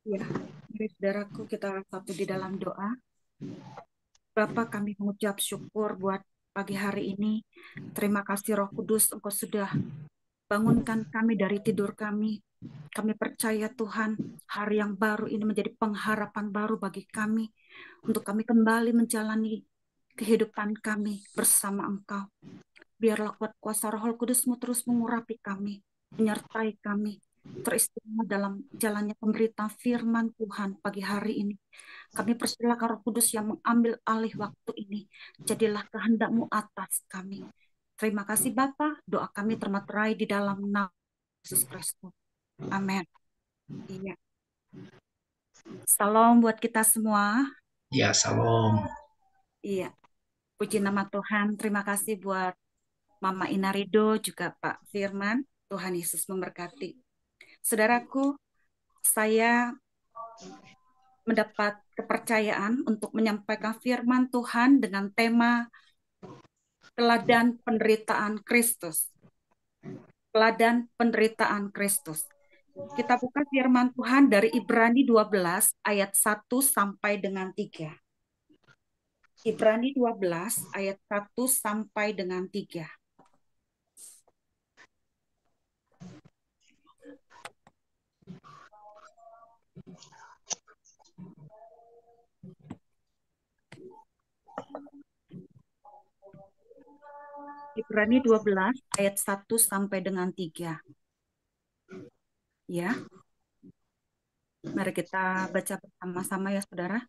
Ya, mari saudaraku kita satu di dalam doa. Bapa, kami mengucap syukur buat pagi hari ini. Terima kasih Roh Kudus, Engkau sudah bangunkan kami dari tidur kami. Kami percaya Tuhan, hari yang baru ini menjadi pengharapan baru bagi kami untuk kami kembali menjalani kehidupan kami bersama Engkau. Biarlah kuat kuasa Roh Kudus-Mu terus mengurapi kami, menyertai kami, teristimewa dalam jalannya pemberitaan firman Tuhan pagi hari ini. Kami persilakan Roh Kudus yang mengambil alih waktu ini. Jadilah kehendak-Mu atas kami. Terima kasih Bapa, doa kami termaterai di dalam nama Yesus Kristus. Amin. Iya. Salam buat kita semua. Ya, salam. Iya. Puji nama Tuhan. Terima kasih buat Mama Inarido, juga Pak Firman. Tuhan Yesus memberkati. Saudaraku, saya mendapat kepercayaan untuk menyampaikan firman Tuhan dengan tema teladan penderitaan Kristus. Teladan penderitaan Kristus. Kita buka firman Tuhan dari Ibrani 12 ayat 1 sampai dengan 3. Ibrani 12 ayat 1 sampai dengan 3. Ibrani 12 ayat 1 sampai dengan 3. Ya, mari kita baca bersama-sama ya saudara.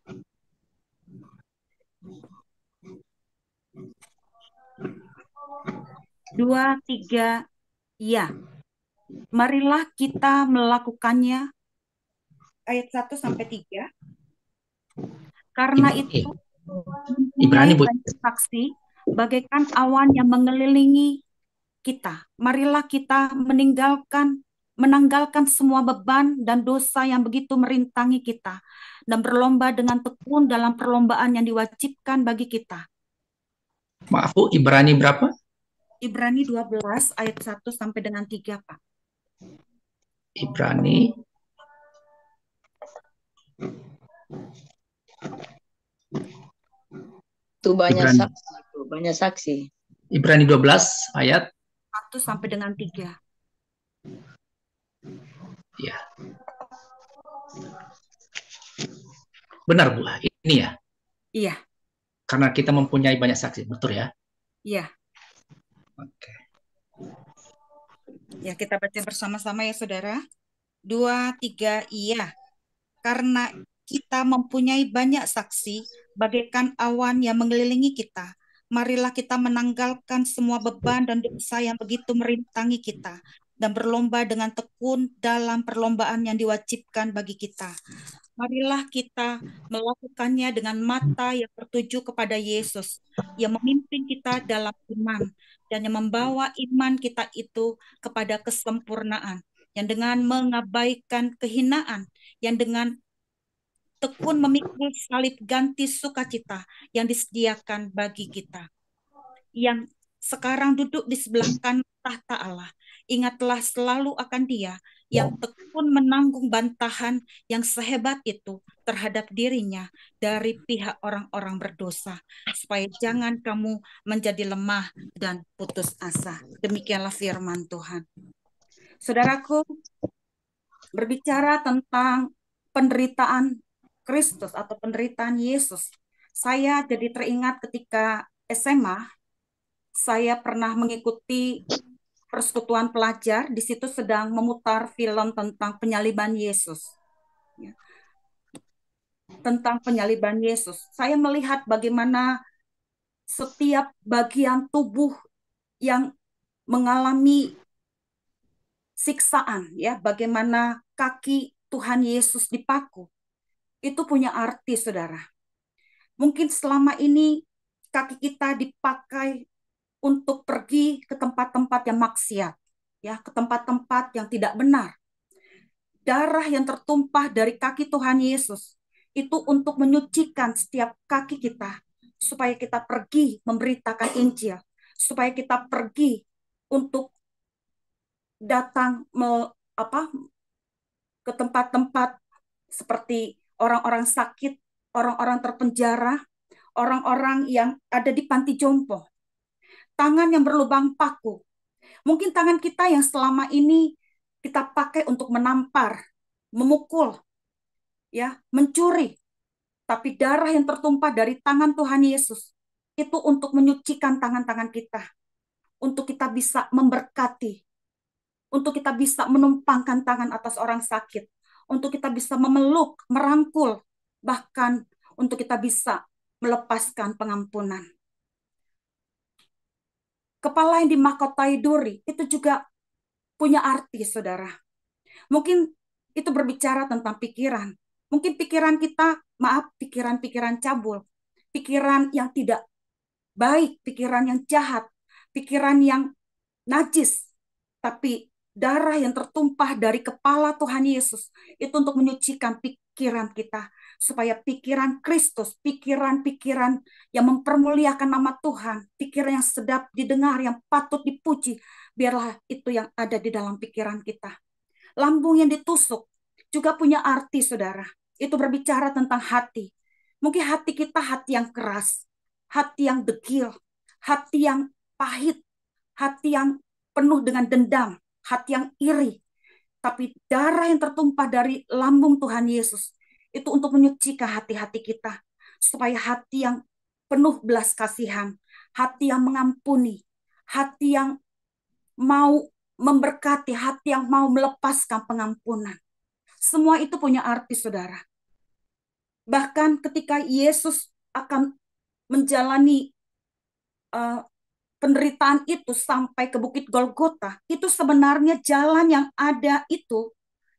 2, 3, ya. Marilah kita melakukannya. Ayat 1 sampai 3. Karena Ibrani, itu Ibrani mempunyai Bu. banyak saksi, bagaikan awan yang mengelilingi kita. Marilah kita menanggalkan semua beban dan dosa yang begitu merintangi kita dan berlomba dengan tekun dalam perlombaan yang diwajibkan bagi kita. Maaf Bu, Ibrani berapa? Ibrani 12 ayat 1 sampai dengan 3, Pak. Ibrani Itu banyak Ibrani saksi, itu banyak saksi. Ibrani 12 ayat 1 sampai dengan 3. ya. Benar Bu, ini ya. Iya, Karena kita mempunyai banyak saksi, betul ya? iya. Oke. Ya, kita baca bersama-sama ya, Saudara. 2, 3, iya. Karena kita mempunyai banyak saksi, bagaikan awan yang mengelilingi kita. Marilah kita menanggalkan semua beban dan dosa yang begitu merintangi kita, dan berlomba dengan tekun dalam perlombaan yang diwajibkan bagi kita. Marilah kita melakukannya dengan mata yang tertuju kepada Yesus, yang memimpin kita dalam iman, dan yang membawa iman kita itu kepada kesempurnaan, yang dengan mengabaikan kehinaan, yang dengan tekun memikul salib ganti sukacita yang disediakan bagi kita, yang sekarang duduk di sebelah kanan tahta Allah. Ingatlah selalu akan Dia yang tekun menanggung bantahan yang sehebat itu terhadap dirinya dari pihak orang-orang berdosa, supaya jangan kamu menjadi lemah dan putus asa. Demikianlah firman Tuhan. Saudaraku, berbicara tentang penderitaan Kristus atau penderitaan Yesus, saya jadi teringat ketika SMA, saya pernah mengikuti persekutuan pelajar, di situ sedang memutar film tentang penyaliban Yesus. Ya, tentang penyaliban Yesus. Saya melihat bagaimana setiap bagian tubuh yang mengalami siksaan, ya, bagaimana kaki Tuhan Yesus dipaku. Itu punya arti, saudara. Mungkin selama ini kaki kita dipakai untuk pergi ke tempat-tempat yang maksiat, ya, ke tempat-tempat yang tidak benar. Darah yang tertumpah dari kaki Tuhan Yesus itu untuk menyucikan setiap kaki kita, supaya kita pergi memberitakan Injil, supaya kita pergi untuk datang ke tempat-tempat seperti orang-orang sakit, orang-orang terpenjara, orang-orang yang ada di panti jompo. Tangan yang berlubang paku. Mungkin tangan kita yang selama ini kita pakai untuk menampar, memukul, ya, mencuri. Tapi darah yang tertumpah dari tangan Tuhan Yesus itu untuk menyucikan tangan-tangan kita, untuk kita bisa memberkati, untuk kita bisa menumpangkan tangan atas orang sakit, untuk kita bisa memeluk, merangkul, bahkan untuk kita bisa melepaskan pengampunan. Kepala yang dimahkotai duri itu juga punya arti, saudara. Mungkin itu berbicara tentang pikiran. Mungkin pikiran kita, pikiran-pikiran cabul, pikiran yang tidak baik, pikiran yang jahat, pikiran yang najis. Tapi darah yang tertumpah dari kepala Tuhan Yesus itu untuk menyucikan pikiran kita, supaya pikiran Kristus, pikiran-pikiran yang mempermuliakan nama Tuhan, pikiran yang sedap didengar, yang patut dipuji, biarlah itu yang ada di dalam pikiran kita. Lambung yang ditusuk juga punya arti, saudara. Itu berbicara tentang hati. Mungkin hati kita hati yang keras, hati yang degil, hati yang pahit, hati yang penuh dengan dendam, hati yang iri. Tapi darah yang tertumpah dari lambung Tuhan Yesus itu untuk menyucikan hati-hati kita, supaya hati yang penuh belas kasihan, hati yang mengampuni, hati yang mau memberkati, hati yang mau melepaskan pengampunan. Semua itu punya arti, saudara. Bahkan ketika Yesus akan menjalani penderitaan itu sampai ke Bukit Golgota, itu sebenarnya jalan yang ada itu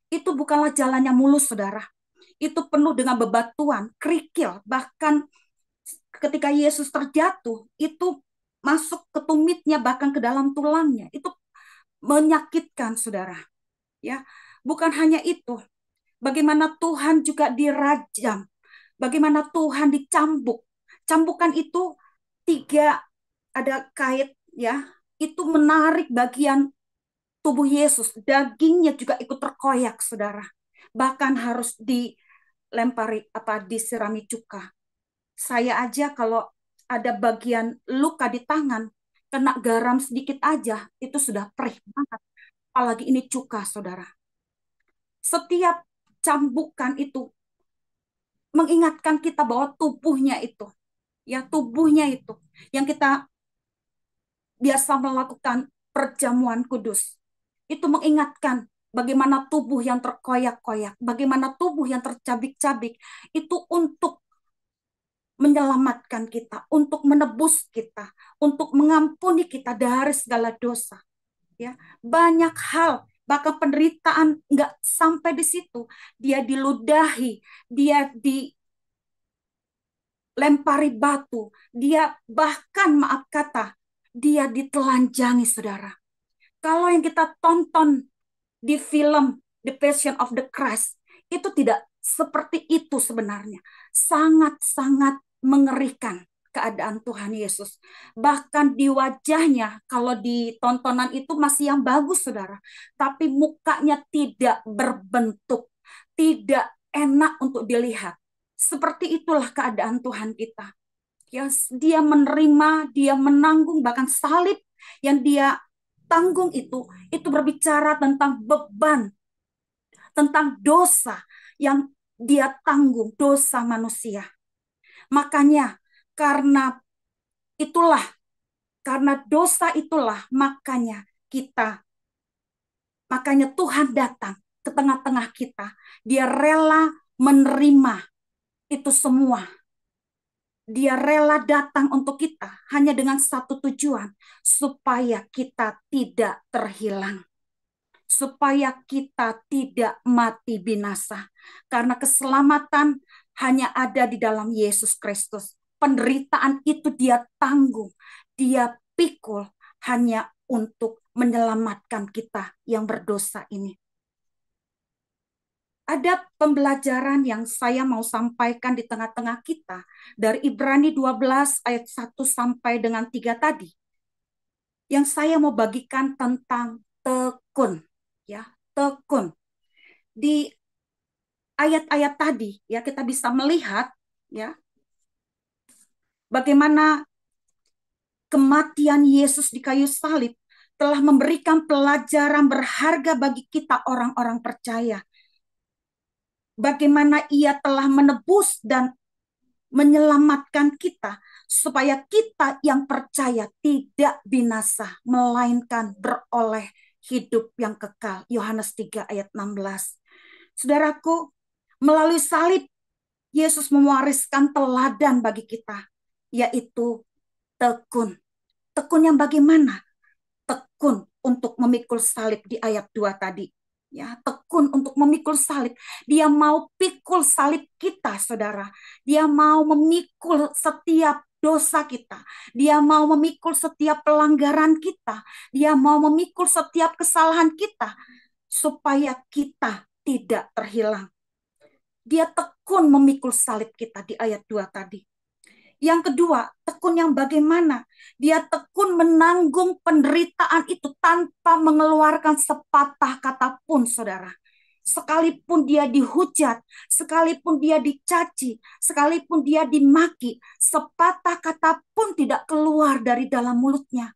bukanlah jalan yang mulus, saudara. Itu penuh dengan bebatuan, kerikil, bahkan ketika Yesus terjatuh, itu masuk ke tumitnya, bahkan ke dalam tulangnya. Itu menyakitkan, saudara. Ya, bukan hanya itu. Bagaimana Tuhan juga dirajam, bagaimana Tuhan dicambuk. Cambukan itu tiga, ada kait, ya, itu menarik bagian tubuh Yesus, dagingnya juga ikut terkoyak, saudara. Bahkan harus dilempari disirami cuka. Saya aja kalau ada bagian luka di tangan, kena garam sedikit aja, itu sudah perih banget. Apalagi ini cuka, saudara. Setiap cambukan itu mengingatkan kita bahwa tubuhnya itu, ya, tubuhnya itu yang kita biasa melakukan perjamuan kudus, itu mengingatkan bagaimana tubuh yang terkoyak-koyak, bagaimana tubuh yang tercabik-cabik, itu untuk menyelamatkan kita, untuk menebus kita, untuk mengampuni kita dari segala dosa. Ya, banyak hal, bahkan penderitaan nggak sampai di situ. Dia diludahi, dia dilempari batu, dia bahkan, maaf kata, dia ditelanjangi, saudara. Kalau yang kita tonton di film The Passion of the Christ, itu tidak seperti itu sebenarnya. Sangat-sangat mengerikan keadaan Tuhan Yesus. Bahkan di wajahnya, kalau di tontonan itu masih yang bagus, saudara. Tapi mukanya tidak berbentuk, tidak enak untuk dilihat. Seperti itulah keadaan Tuhan kita. Ya, dia menerima, dia menanggung, bahkan salib yang dia tanggung itu berbicara tentang beban, tentang dosa yang dia tanggung, dosa manusia. Makanya karena itulah, karena dosa itulah, makanya Tuhan datang ke tengah-tengah kita. Dia rela menerima itu semua. Dia rela datang untuk kita hanya dengan satu tujuan, supaya kita tidak terhilang, supaya kita tidak mati binasa. Karena keselamatan hanya ada di dalam Yesus Kristus. Penderitaan itu dia tanggung, dia pikul hanya untuk menyelamatkan kita yang berdosa ini. Ada pembelajaran yang saya mau sampaikan di tengah-tengah kita dari Ibrani 12 ayat 1 sampai dengan 3 tadi. Yang saya mau bagikan tentang tekun, ya, tekun. Di ayat-ayat tadi ya kita bisa melihat ya bagaimana kematian Yesus di kayu salib telah memberikan pelajaran berharga bagi kita orang-orang percaya. Bagaimana ia telah menebus dan menyelamatkan kita supaya kita yang percaya tidak binasa melainkan beroleh hidup yang kekal. Yohanes 3 ayat 16. Saudaraku, melalui salib Yesus mewariskan teladan bagi kita, yaitu tekun. Tekun yang bagaimana? Tekun untuk memikul salib di ayat 2 tadi. Ya, tekun untuk memikul salib. Dia mau pikul salib kita, saudara. Dia mau memikul setiap dosa kita. Dia mau memikul setiap pelanggaran kita. Dia mau memikul setiap kesalahan kita supaya kita tidak terhilang. Dia tekun memikul salib kita di ayat 2 tadi. Yang kedua, tekun yang bagaimana? Dia tekun menanggung penderitaan itu tanpa mengeluarkan sepatah kata pun, saudara. Sekalipun dia dihujat, sekalipun dia dicaci, sekalipun dia dimaki, sepatah kata pun tidak keluar dari dalam mulutnya.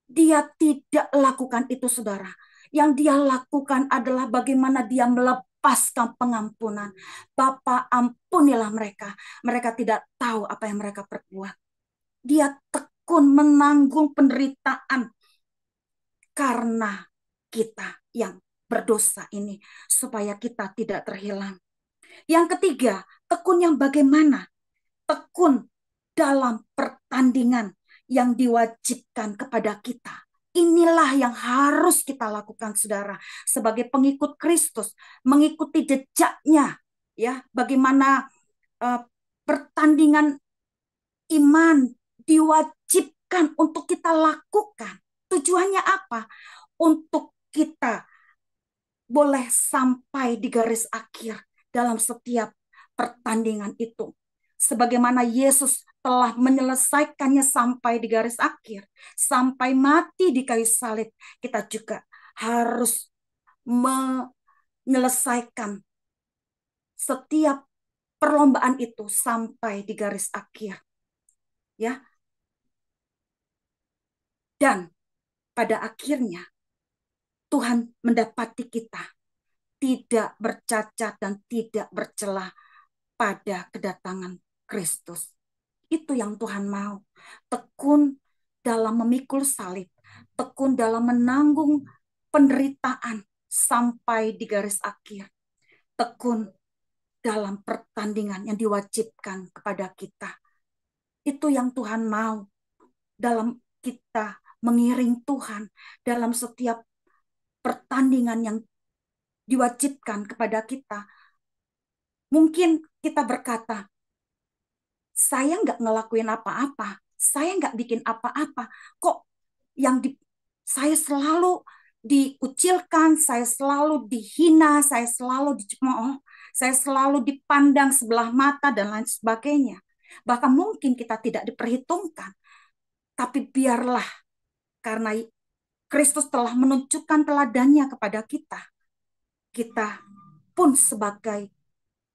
Dia tidak lakukan itu, saudara. Yang dia lakukan adalah bagaimana dia melepaskan pengampunan. Bapa, ampunilah mereka. Mereka tidak tahu apa yang mereka perbuat. Dia tekun menanggung penderitaan karena kita yang berdosa ini, supaya kita tidak terhilang. Yang ketiga, tekun yang bagaimana? Tekun dalam pertandingan yang diwajibkan kepada kita. Inilah yang harus kita lakukan, saudara, sebagai pengikut Kristus, mengikuti jejaknya, ya, bagaimana pertandingan iman diwajibkan untuk kita lakukan. Tujuannya apa? Untuk kita boleh sampai di garis akhir dalam setiap pertandingan itu. Sebagaimana Yesus telah menyelesaikannya sampai di garis akhir, sampai mati di kayu salib, kita juga harus menyelesaikan setiap perlombaan itu sampai di garis akhir. Ya. Dan pada akhirnya Tuhan mendapati kita tidak bercacat dan tidak bercela pada kedatangan Kristus. Itu yang Tuhan mau. Tekun dalam memikul salib, tekun dalam menanggung penderitaan sampai di garis akhir, tekun dalam pertandingan yang diwajibkan kepada kita. Itu yang Tuhan mau dalam kita mengiring Tuhan dalam setiap pertandingan yang diwajibkan kepada kita. Mungkin kita berkata, saya nggak ngelakuin apa-apa, saya nggak bikin apa-apa, kok yang saya selalu dikucilkan, saya selalu dihina, saya selalu dicemooh, saya selalu dipandang sebelah mata dan lain sebagainya. Bahkan mungkin kita tidak diperhitungkan, tapi biarlah karena Kristus telah menunjukkan teladannya kepada kita, kita pun sebagai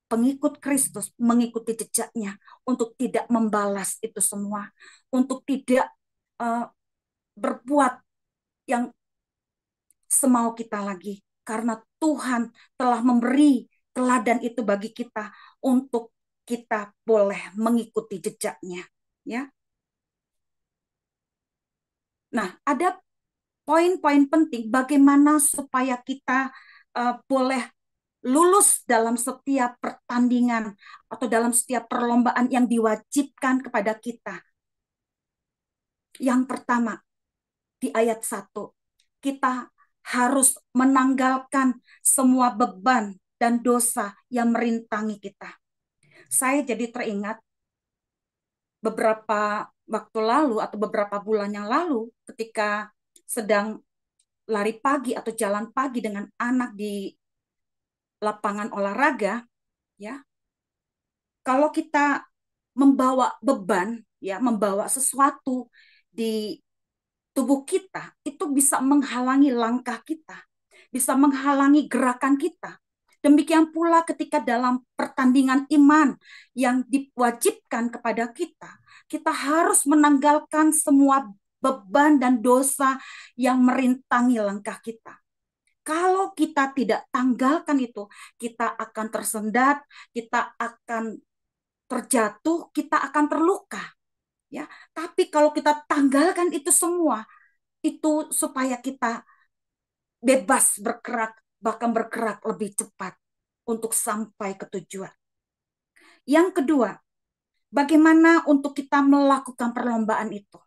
pengikut Kristus mengikuti jejaknya untuk tidak membalas itu semua, untuk tidak berbuat yang semau kita lagi, karena Tuhan telah memberi teladan itu bagi kita untuk kita boleh mengikuti jejaknya, ya. Nah, ada poin-poin penting bagaimana supaya kita boleh lulus dalam setiap pertandingan atau dalam setiap perlombaan yang diwajibkan kepada kita. Yang pertama, di ayat 1, kita harus menanggalkan semua beban dan dosa yang merintangi kita. Saya jadi teringat beberapa waktu lalu atau beberapa bulan yang lalu ketika sedang lari pagi atau jalan pagi dengan anak di lapangan olahraga, ya. Kalau kita membawa beban, ya, membawa sesuatu di tubuh kita, itu bisa menghalangi langkah kita, bisa menghalangi gerakan kita. Demikian pula ketika dalam pertandingan iman yang diwajibkan kepada kita, kita harus menanggalkan semua beban dan dosa yang merintangi langkah kita. Kalau kita tidak tanggalkan itu, kita akan tersendat, kita akan terjatuh, kita akan terluka. Ya, tapi kalau kita tanggalkan itu semua, itu supaya kita bebas bergerak, bahkan bergerak lebih cepat untuk sampai ke tujuan. Yang kedua, bagaimana untuk kita melakukan perlombaan itu?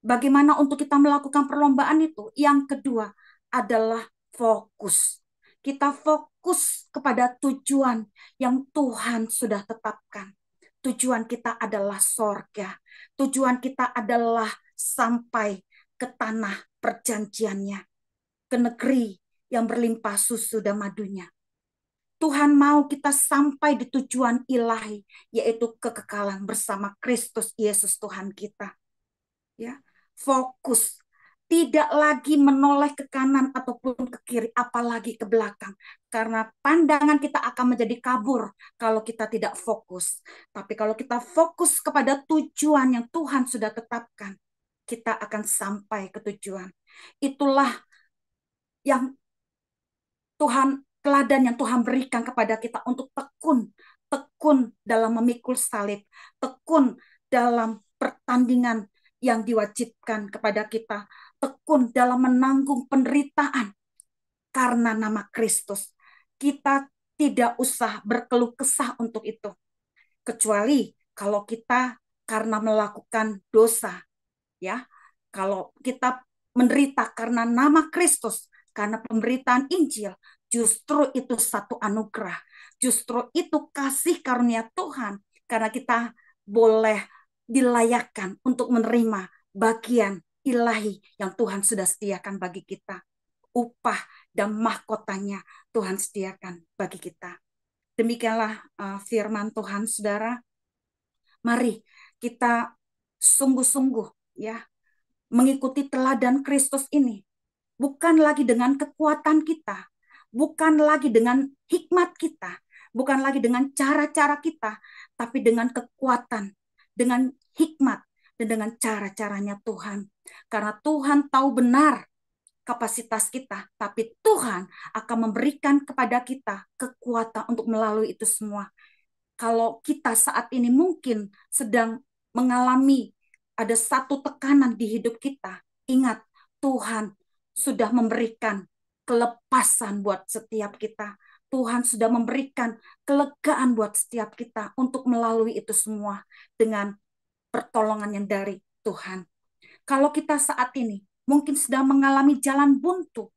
Bagaimana untuk kita melakukan perlombaan itu? Yang kedua adalah fokus. Kita fokus kepada tujuan yang Tuhan sudah tetapkan. Tujuan kita adalah sorga. Tujuan kita adalah sampai ke tanah perjanjiannya, ke negeri yang berlimpah susu dan madunya. Tuhan mau kita sampai di tujuan ilahi, yaitu kekekalan bersama Kristus Yesus Tuhan kita. Ya, fokus, tidak lagi menoleh ke kanan ataupun ke kiri, apalagi ke belakang, karena pandangan kita akan menjadi kabur kalau kita tidak fokus. Tapi kalau kita fokus kepada tujuan yang Tuhan sudah tetapkan, kita akan sampai ke tujuan. Itulah yang teladan yang Tuhan berikan kepada kita untuk tekun dalam memikul salib, tekun dalam pertandingan yang diwajibkan kepada kita, tekun dalam menanggung penderitaan karena nama Kristus. Kita tidak usah berkeluh kesah untuk itu, kecuali kalau kita karena melakukan dosa, ya. Kalau kita menderita karena nama Kristus, karena pemberitaan Injil, justru itu satu anugerah. Justru itu kasih karunia Tuhan, karena kita boleh dilayakkan untuk menerima bagian ilahi yang Tuhan sudah sediakan bagi kita. Upah dan mahkotanya Tuhan sediakan bagi kita. Demikianlah firman Tuhan, saudara. Mari kita sungguh-sungguh ya mengikuti teladan Kristus ini. Bukan lagi dengan kekuatan kita, bukan lagi dengan hikmat kita, bukan lagi dengan cara-cara kita, tapi dengan kekuatan, dengan hikmat, dan dengan cara-caranya Tuhan. Karena Tuhan tahu benar kapasitas kita, tapi Tuhan akan memberikan kepada kita kekuatan untuk melalui itu semua. Kalau kita saat ini mungkin sedang mengalami ada satu tekanan di hidup kita, ingat Tuhan sudah memberikan kelepasan buat setiap kita. Tuhan sudah memberikan kelegaan buat setiap kita untuk melalui itu semua dengan pertolongan yang dari Tuhan. Kalau kita saat ini mungkin sedang mengalami jalan buntu,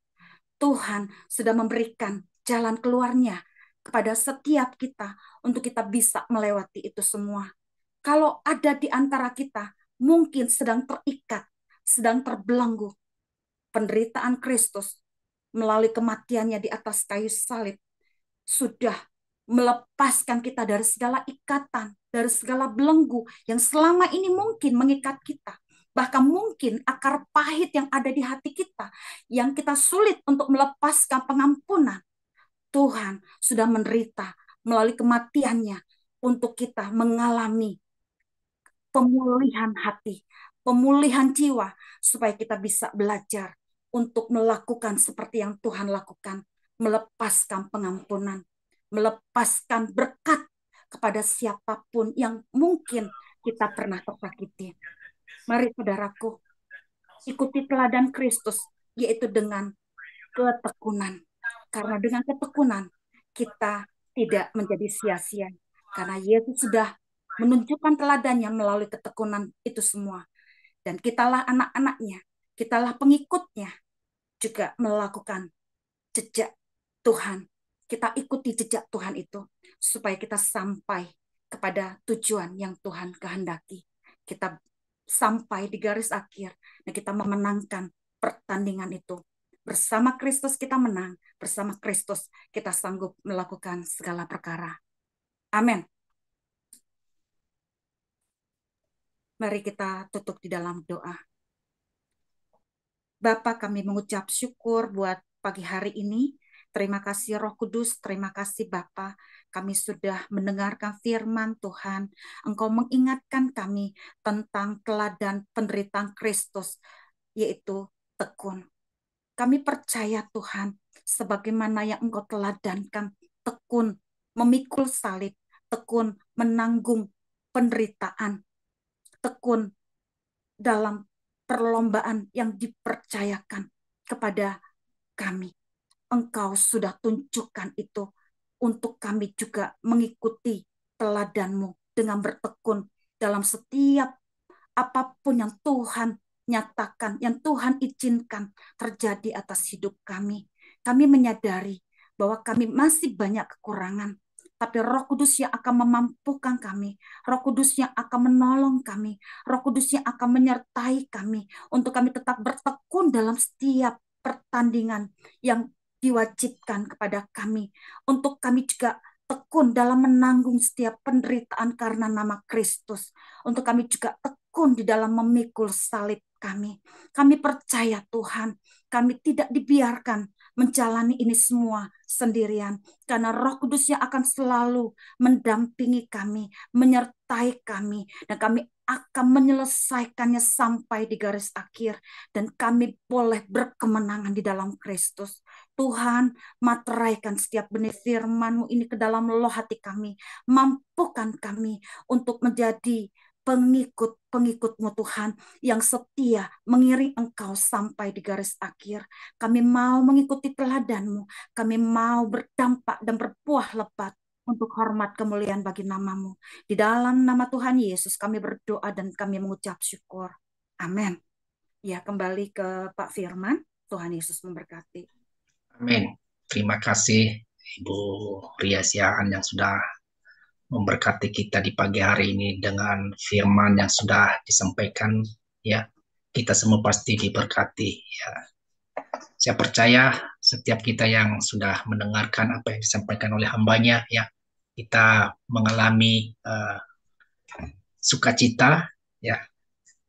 Tuhan sudah memberikan jalan keluarnya kepada setiap kita untuk kita bisa melewati itu semua. Kalau ada di antara kita mungkin sedang terikat, sedang terbelenggu, penderitaan Kristus melalui kematiannya di atas kayu salib sudah melepaskan kita dari segala ikatan, dari segala belenggu yang selama ini mungkin mengikat kita. Bahkan mungkin akar pahit yang ada di hati kita, yang kita sulit untuk melepaskan pengampunan. Tuhan sudah menderita melalui kematiannya untuk kita mengalami pemulihan hati, pemulihan jiwa, supaya kita bisa belajar untuk melakukan seperti yang Tuhan lakukan, melepaskan pengampunan, melepaskan berkat kepada siapapun yang mungkin kita pernah tersakiti. Mari saudaraku, ikuti teladan Kristus, yaitu dengan ketekunan. Karena dengan ketekunan, kita tidak menjadi sia-sia. Karena Yesus sudah menunjukkan teladannya melalui ketekunan itu semua. Dan kitalah anak-anaknya, kitalah pengikutnya, juga melakukan jejak Tuhan. Kita ikuti jejak Tuhan itu, supaya kita sampai kepada tujuan yang Tuhan kehendaki. Kita sampai di garis akhir, dan kita memenangkan pertandingan itu. Bersama Kristus kita menang, bersama Kristus kita sanggup melakukan segala perkara. Amin. Mari kita tutup di dalam doa. Bapa, kami mengucap syukur buat pagi hari ini. Terima kasih Roh Kudus, terima kasih Bapa. Kami sudah mendengarkan firman Tuhan. Engkau mengingatkan kami tentang teladan penderitaan Kristus, yaitu tekun. Kami percaya Tuhan, sebagaimana yang Engkau teladankan, tekun, memikul salib, tekun, menanggung penderitaan, tekun dalam perlombaan yang dipercayakan kepada kami. Engkau sudah tunjukkan itu untuk kami juga mengikuti teladan-Mu dengan bertekun dalam setiap apapun yang Tuhan nyatakan, yang Tuhan izinkan terjadi atas hidup kami. Kami menyadari bahwa kami masih banyak kekurangan, tapi Roh Kudus yang akan memampukan kami, Roh Kudus yang akan menolong kami, Roh Kudus yang akan menyertai kami untuk kami tetap bertekun dalam setiap pertandingan yang diwajibkan kepada kami, untuk kami juga tekun dalam menanggung setiap penderitaan karena nama Kristus, untuk kami juga tekun di dalam memikul salib kami. Kami percaya Tuhan, kami tidak dibiarkan menjalani ini semua sendirian, karena Roh Kudus yang akan selalu mendampingi kami, menyertai kami, dan kami akan menyelesaikannya sampai di garis akhir, dan kami boleh berkemenangan di dalam Kristus. Tuhan, materaikan setiap benih firman-Mu ini ke dalam loh hati kami, mampukan kami untuk menjadi pengikut-pengikut-Mu Tuhan, yang setia mengiring Engkau sampai di garis akhir. Kami mau mengikuti teladan-Mu, kami mau berdampak dan berbuah lebat untuk hormat kemuliaan bagi nama-Mu. Di dalam nama Tuhan Yesus kami berdoa dan kami mengucap syukur. Amin. Ya, kembali ke Pak Firman. Tuhan Yesus memberkati. Amin. Terima kasih Ibu Ria Siaan yang sudah memberkati kita di pagi hari ini dengan firman yang sudah disampaikan. Ya, kita semua pasti diberkati. Ya, saya percaya setiap kita yang sudah mendengarkan apa yang disampaikan oleh hambanya, ya, kita mengalami sukacita. Ya,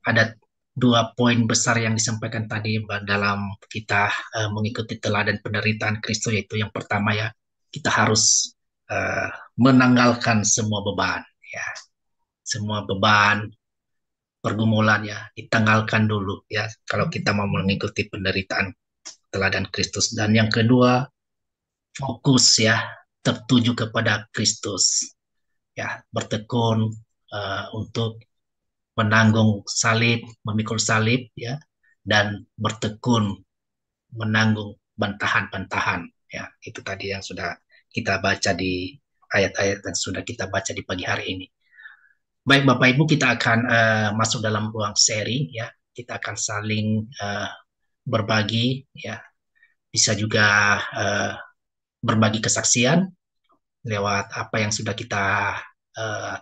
ada dua poin besar yang disampaikan tadi dalam kita mengikuti teladan penderitaan Kristus, yaitu yang pertama, ya, kita harus uh, menanggalkan semua beban, ya, semua beban pergumulan, ya, ditanggalkan dulu, ya, kalau kita mau mengikuti penderitaan teladan Kristus. Dan yang kedua, fokus, ya, tertuju kepada Kristus, ya, bertekun untuk menanggung salib, memikul salib, ya, dan bertekun menanggung bantahan-bantahan, ya. Itu tadi yang sudah kita baca di ayat-ayat yang sudah kita baca di pagi hari ini. Baik Bapak Ibu, kita akan masuk dalam ruang sharing, ya. Kita akan saling berbagi, ya. Bisa juga berbagi kesaksian lewat apa yang sudah kita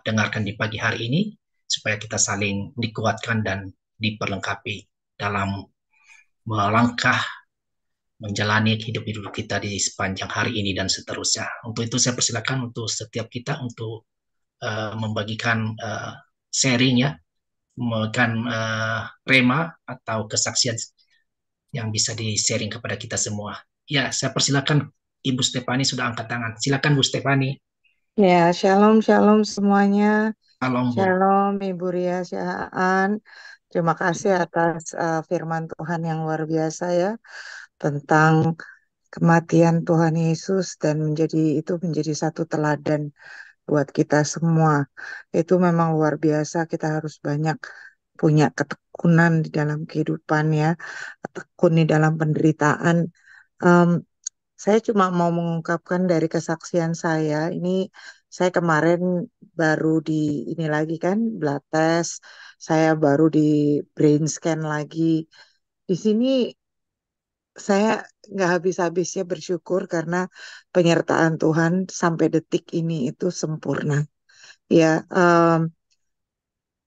dengarkan di pagi hari ini, supaya kita saling dikuatkan dan diperlengkapi dalam melangkah menjalani hidup-hidup kita di sepanjang hari ini dan seterusnya. Untuk itu saya persilakan untuk setiap kita untuk membagikan sharing, ya, memberikan rema atau kesaksian yang bisa di-sharing kepada kita semua. Ya, saya persilakan Ibu Stefani sudah angkat tangan. Silakan Bu Stefani. Ya, shalom, shalom semuanya. Shalom Bu. Shalom Ibu Ria Siaan. Terima kasih atas firman Tuhan yang luar biasa ya tentang kematian Tuhan Yesus, dan itu menjadi satu teladan buat kita semua. Itu memang luar biasa. Kita harus banyak punya ketekunan di dalam kehidupan ya, tekun di dalam penderitaan. Em, saya cuma mau mengungkapkan dari kesaksian saya. Ini saya kemarin baru di ini lagi kan blood test. Saya baru di brain scan lagi. Di sini saya nggak habis-habisnya bersyukur karena penyertaan Tuhan sampai detik ini itu sempurna. Ya,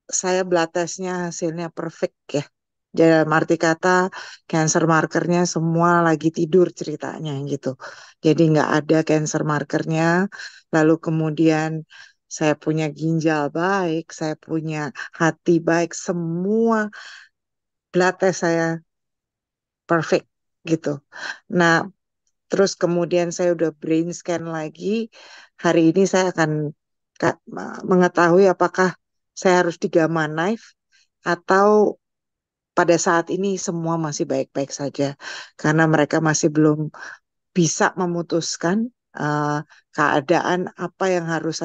saya blood testnya hasilnya perfect ya. Dalam arti kata cancer markernya semua lagi tidur ceritanya gitu. Jadi nggak ada cancer markernya. Lalu kemudian saya punya ginjal baik, saya punya hati baik, semua blood test saya perfect gitu. Nah, terus kemudian saya udah brain scan lagi, hari ini saya akan mengetahui apakah saya harus digamma knife atau pada saat ini semua masih baik-baik saja karena mereka masih belum bisa memutuskan eh, keadaan apa yang harus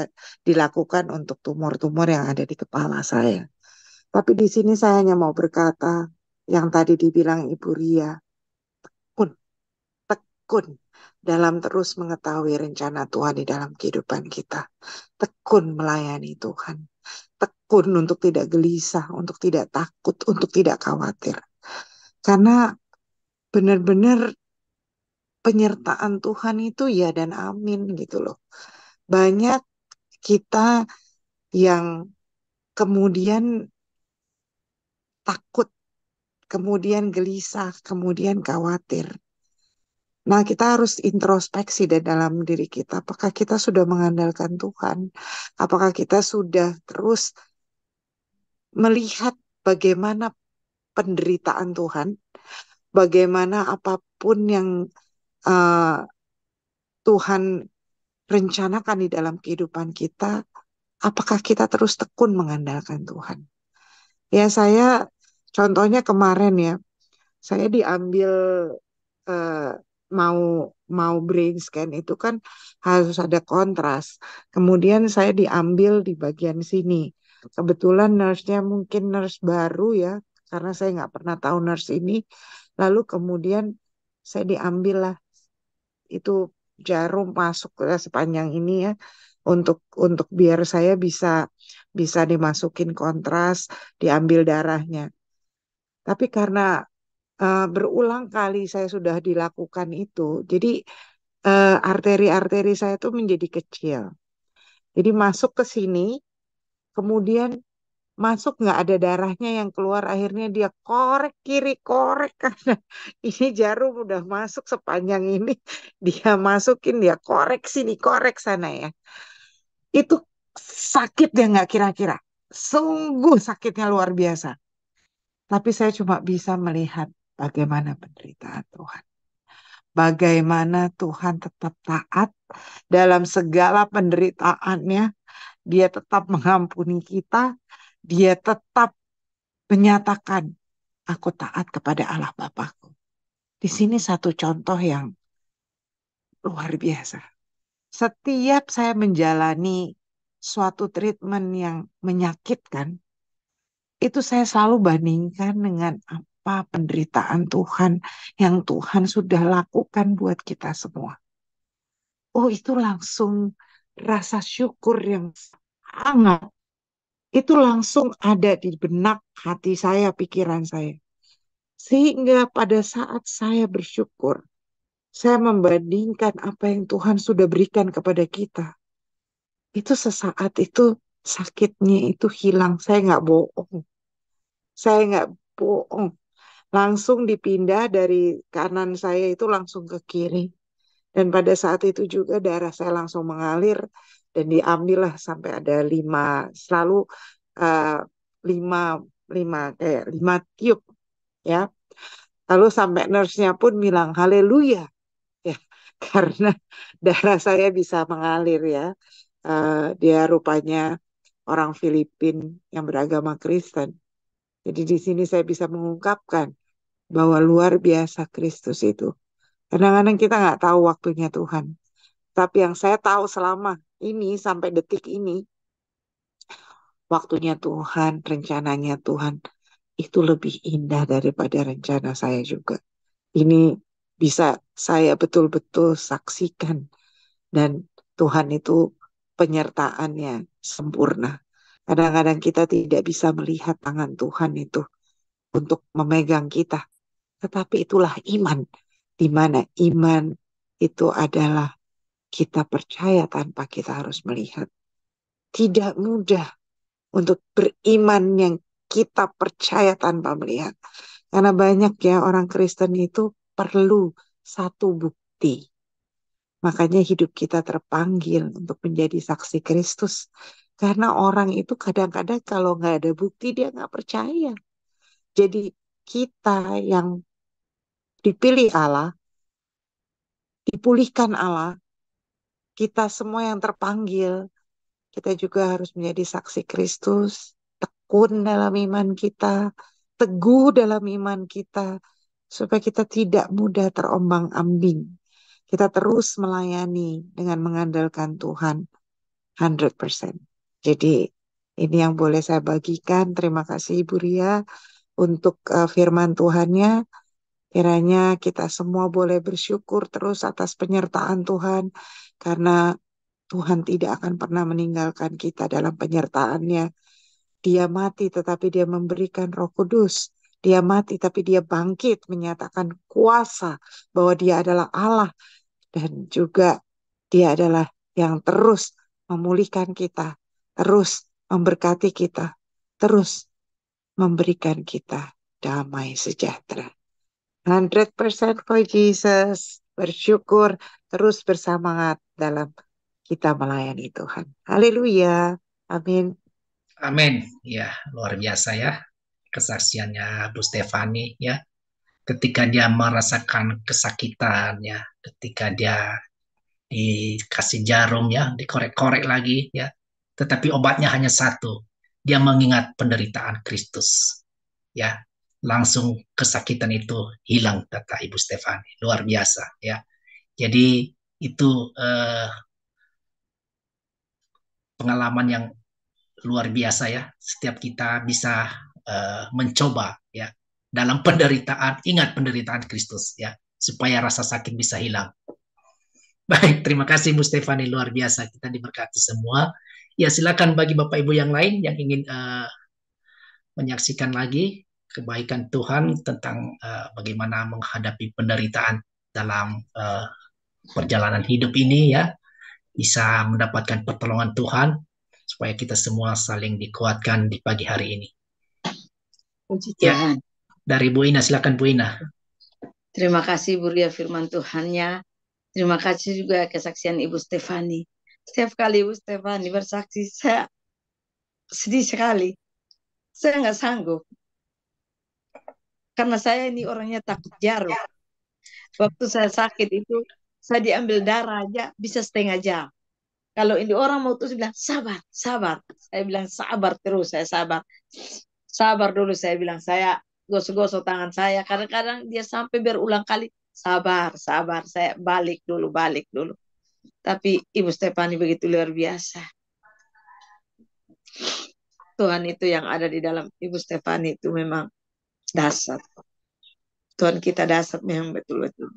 dilakukan untuk tumor-tumor yang ada di kepala saya. Tapi di sini saya hanya mau berkata yang tadi dibilang Ibu Ria, tekun, tekun dalam terus mengetahui rencana Tuhan di dalam kehidupan kita. Tekun melayani Tuhan. Tekun untuk tidak gelisah, untuk tidak takut, untuk tidak khawatir. Karena benar-benar penyertaan Tuhan itu ya dan amin gitu loh. Banyak kita yang kemudian takut, kemudian gelisah, kemudian khawatir. Nah, kita harus introspeksi di dalam diri kita. Apakah kita sudah mengandalkan Tuhan? Apakah kita sudah terus melihat bagaimana penderitaan Tuhan? Bagaimana apapun yang uh, Tuhan rencanakan di dalam kehidupan kita, apakah kita terus tekun mengandalkan Tuhan? Ya, saya contohnya kemarin ya, saya diambil eh, mau mau brain scan itu kan harus ada kontras. Kemudian saya diambil di bagian sini. Kebetulan nurse-nya mungkin nurse baru ya, karena saya nggak pernah tahu nurse ini. Lalu kemudian saya diambil lah itu jarum masuk ke sepanjang ini ya untuk biar saya bisa bisa dimasukin kontras, diambil darahnya. Tapi karena berulang kali saya sudah dilakukan itu, jadi arteri-arteri saya itu menjadi kecil. Jadi masuk ke sini, kemudian masuk nggak ada darahnya yang keluar, akhirnya dia korek kiri, korek kanan. Ini jarum udah masuk sepanjang ini, dia masukin, dia korek sini, korek sana ya. Itu sakit ya nggak kira-kira. Sungguh sakitnya luar biasa. Tapi saya cuma bisa melihat bagaimana penderitaan Tuhan. Bagaimana Tuhan tetap taat dalam segala penderitaannya. Dia tetap mengampuni kita. Dia tetap menyatakan, aku taat kepada Allah Bapakku. Di sini satu contoh yang luar biasa. Setiap saya menjalani suatu treatment yang menyakitkan, itu saya selalu bandingkan dengan apa penderitaan Tuhan yang Tuhan sudah lakukan buat kita semua. Oh, itu langsung rasa syukur yang sangat, itu langsung ada di benak hati saya, pikiran saya. Sehingga pada saat saya bersyukur, saya membandingkan apa yang Tuhan sudah berikan kepada kita. Itu sesaat itu sakitnya itu hilang. Saya nggak bohong. Saya nggak bohong. Langsung dipindah dari kanan saya itu langsung ke kiri. Dan pada saat itu juga darah saya langsung mengalir dan diambillah sampai ada 5, selalu uh, 5, 5 kayak 5 tiup ya. Lalu sampai nurse-nya pun bilang haleluya ya karena darah saya bisa mengalir ya. Dia rupanya orang Filipina yang beragama Kristen. Jadi di sini saya bisa mengungkapkan bahwa luar biasa Kristus itu. Kadang-kadang kita nggak tahu waktunya Tuhan. Tapi yang saya tahu selama ini sampai detik ini, waktunya Tuhan, rencananya Tuhan itu lebih indah daripada rencana saya juga. Ini bisa saya betul-betul saksikan dan Tuhan itu penyertaannya sempurna. Kadang-kadang kita tidak bisa melihat tangan Tuhan itu untuk memegang kita. Tetapi itulah iman. Di mana iman itu adalah kita percaya tanpa kita harus melihat. Tidak mudah untuk beriman yang kita percaya tanpa melihat. Karena banyak ya orang Kristen itu perlu satu bukti. Makanya hidup kita terpanggil untuk menjadi saksi Kristus. Karena orang itu kadang-kadang kalau nggak ada bukti dia nggak percaya. Jadi kita yang dipilih Allah dipulihkan Allah, kita semua yang terpanggil, kita juga harus menjadi saksi Kristus, tekun dalam iman kita, teguh dalam iman kita, supaya kita tidak mudah terombang-ambing. Kita terus melayani dengan mengandalkan Tuhan 100%. Jadi ini yang boleh saya bagikan. Terima kasih Ibu Ria untuk firman Tuhannya. Kiranya kita semua boleh bersyukur terus atas penyertaan Tuhan, karena Tuhan tidak akan pernah meninggalkan kita dalam penyertaan-Nya. Dia mati tetapi Dia memberikan Roh Kudus. Dia mati tapi Dia bangkit, menyatakan kuasa bahwa Dia adalah Allah, dan juga Dia adalah yang terus memulihkan kita, terus memberkati kita, terus memberikan kita damai sejahtera. 100% for Jesus. Bersyukur, terus bersemangat dalam kita melayani Tuhan. Haleluya. Amin. Amin. Ya, luar biasa ya kesaksiannya Bu Stefani ya. Ketika dia merasakan kesakitan ya, ketika dia dikasih jarum ya, dikorek-korek lagi ya. Tetapi obatnya hanya satu. Dia mengingat penderitaan Kristus. Ya, langsung kesakitan itu hilang kata Ibu Stefani. Luar biasa ya. Jadi itu pengalaman yang luar biasa ya. Setiap kita bisa mencoba ya dalam penderitaan, ingat penderitaan Kristus ya, supaya rasa sakit bisa hilang. Baik, terima kasih Bu Stefani, luar biasa. Kita diberkati semua. Ya, silakan bagi Bapak Ibu yang lain yang ingin menyaksikan lagi kebaikan Tuhan tentang bagaimana menghadapi penderitaan dalam perjalanan hidup ini ya, bisa mendapatkan pertolongan Tuhan supaya kita semua saling dikuatkan di pagi hari ini. Puji Ya, Tuhan. dari Bu Ina, silakan Bu Ina. Terima kasih Bu Ria firman Tuhannya. Terima kasih juga kesaksian Ibu Stefani. Setiap kali Ibu Stefani bersaksi, saya sedih sekali. Saya nggak sanggup. Karena saya ini orangnya takut jarum. Waktu saya sakit itu, saya diambil darah aja bisa setengah jam. Kalau ini orang mau terus bilang, sabar, sabar. Saya bilang, sabar terus, saya sabar. Sabar dulu, saya bilang, saya gosok-gosok tangan saya. Kadang-kadang dia sampai berulang kali, sabar, sabar. Saya balik dulu, balik dulu. Tapi Ibu Stefani begitu luar biasa. Tuhan itu yang ada di dalam Ibu Stefani itu memang dasar. Tuhan kita dasar memang betul-betul.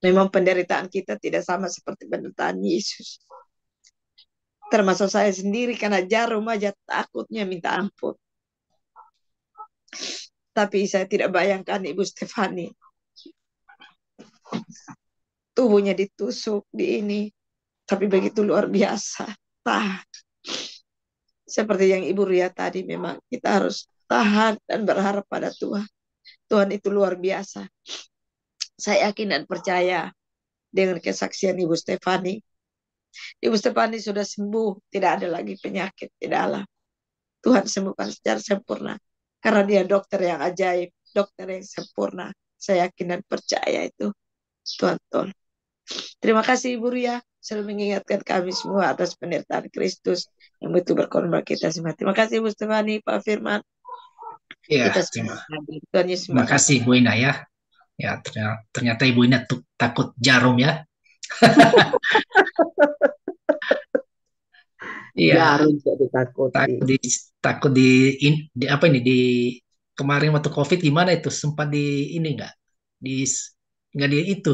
Memang penderitaan kita tidak sama seperti penderitaan Yesus. Termasuk saya sendiri karena jarum aja takutnya minta ampun. Tapi saya tidak bayangkan Ibu Stefani. Tubuhnya ditusuk di ini. Tapi begitu luar biasa. Tahan. Seperti yang Ibu Ria tadi, memang kita harus tahan dan berharap pada Tuhan. Tuhan itu luar biasa. Saya yakin dan percaya dengan kesaksian Ibu Stefani. Ibu Stefani sudah sembuh. Tidak ada lagi penyakit di dalam. Tuhan sembuhkan secara sempurna. Karena dia dokter yang ajaib. Dokter yang sempurna. Saya yakin dan percaya itu. Tuhan tolong. Terima kasih Ibu Ria. Selalu mengingatkan kami semua atas penderitaan Kristus yang betul berkorban bagi kita semua. Terima kasih Ibu Stefani, Pak Firman. Ya, Kita semua. Tuhan Yesus terima kasih Bu Ina ya. Ya, ternyata Ibu Ina takut jarum ya. Iya. Jarum tidak ditakuti. Takut di apa ini di kemarin waktu COVID gimana itu, sempat di ini nggak nggak di itu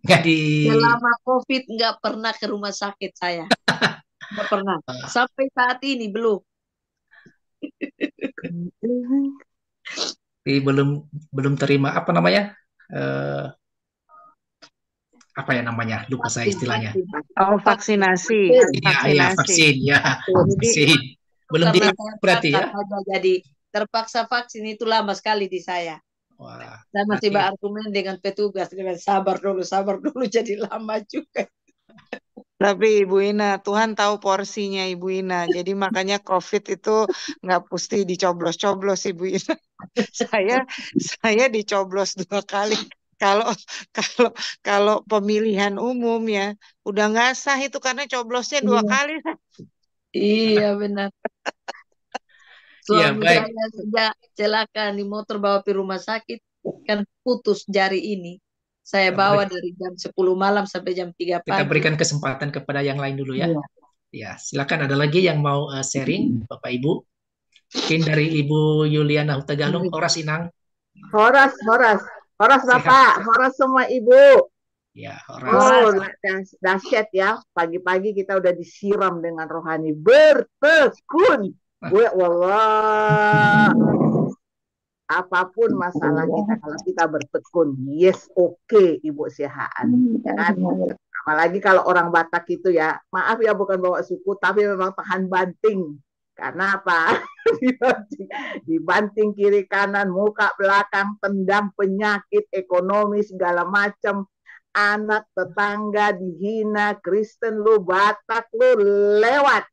nggak di Selama COVID nggak pernah ke rumah sakit saya. Nggak pernah. Sampai saat ini belum. belum terima apa namanya apa ya namanya, lupa saya istilahnya. Oh, vaksinasi. Iya, vaksin ya. Vaksin. Belum di berarti ya. Jadi terpaksa vaksin itu lama sekali di saya. Wah, Saya masih berargumen dengan petugas, dengan sabar dulu, jadi lama juga. Tapi Ibu Ina, Tuhan tahu porsinya Ibu Ina. Jadi makanya COVID itu nggak mesti dicoblos-coblos Ibu Ina. Saya dicoblos 2 kali Kalau kalau kalau pemilihan umum ya udah nggak sah itu karena coblosnya 2 kali. Iya benar. Ya, Suami baik. saya sejak celaka di motor bawa ke rumah sakit kan putus jari ini. Saya Kita bawa beri- dari jam 10 malam sampai jam 3 kita pagi. berikan kesempatan kepada yang lain dulu ya. Iya. Ya, silakan ada lagi yang mau sharing, Bapak Ibu. Mungkin dari Ibu Yuliana Hutagalung, Horas Inang, Horas, Horas, Horas sehat. Bapak, Horas semua Ibu. Ya, Oh, Horas. dahsyat ya. Pagi-pagi kita udah disiram dengan rohani. Bertekun. Gue, wallah, apapun masalah kita, kalau kita bertekun, yes, oke, Ibu Sihaan. Ya kan? Apalagi kalau orang Batak itu ya, maaf ya bukan bawa suku, tapi memang tahan banting. Karena apa? dibanting, dibanting kiri kanan, muka belakang, tendang, penyakit, ekonomi, segala macam. Anak tetangga dihina, Kristen lu, Batak lu, lewat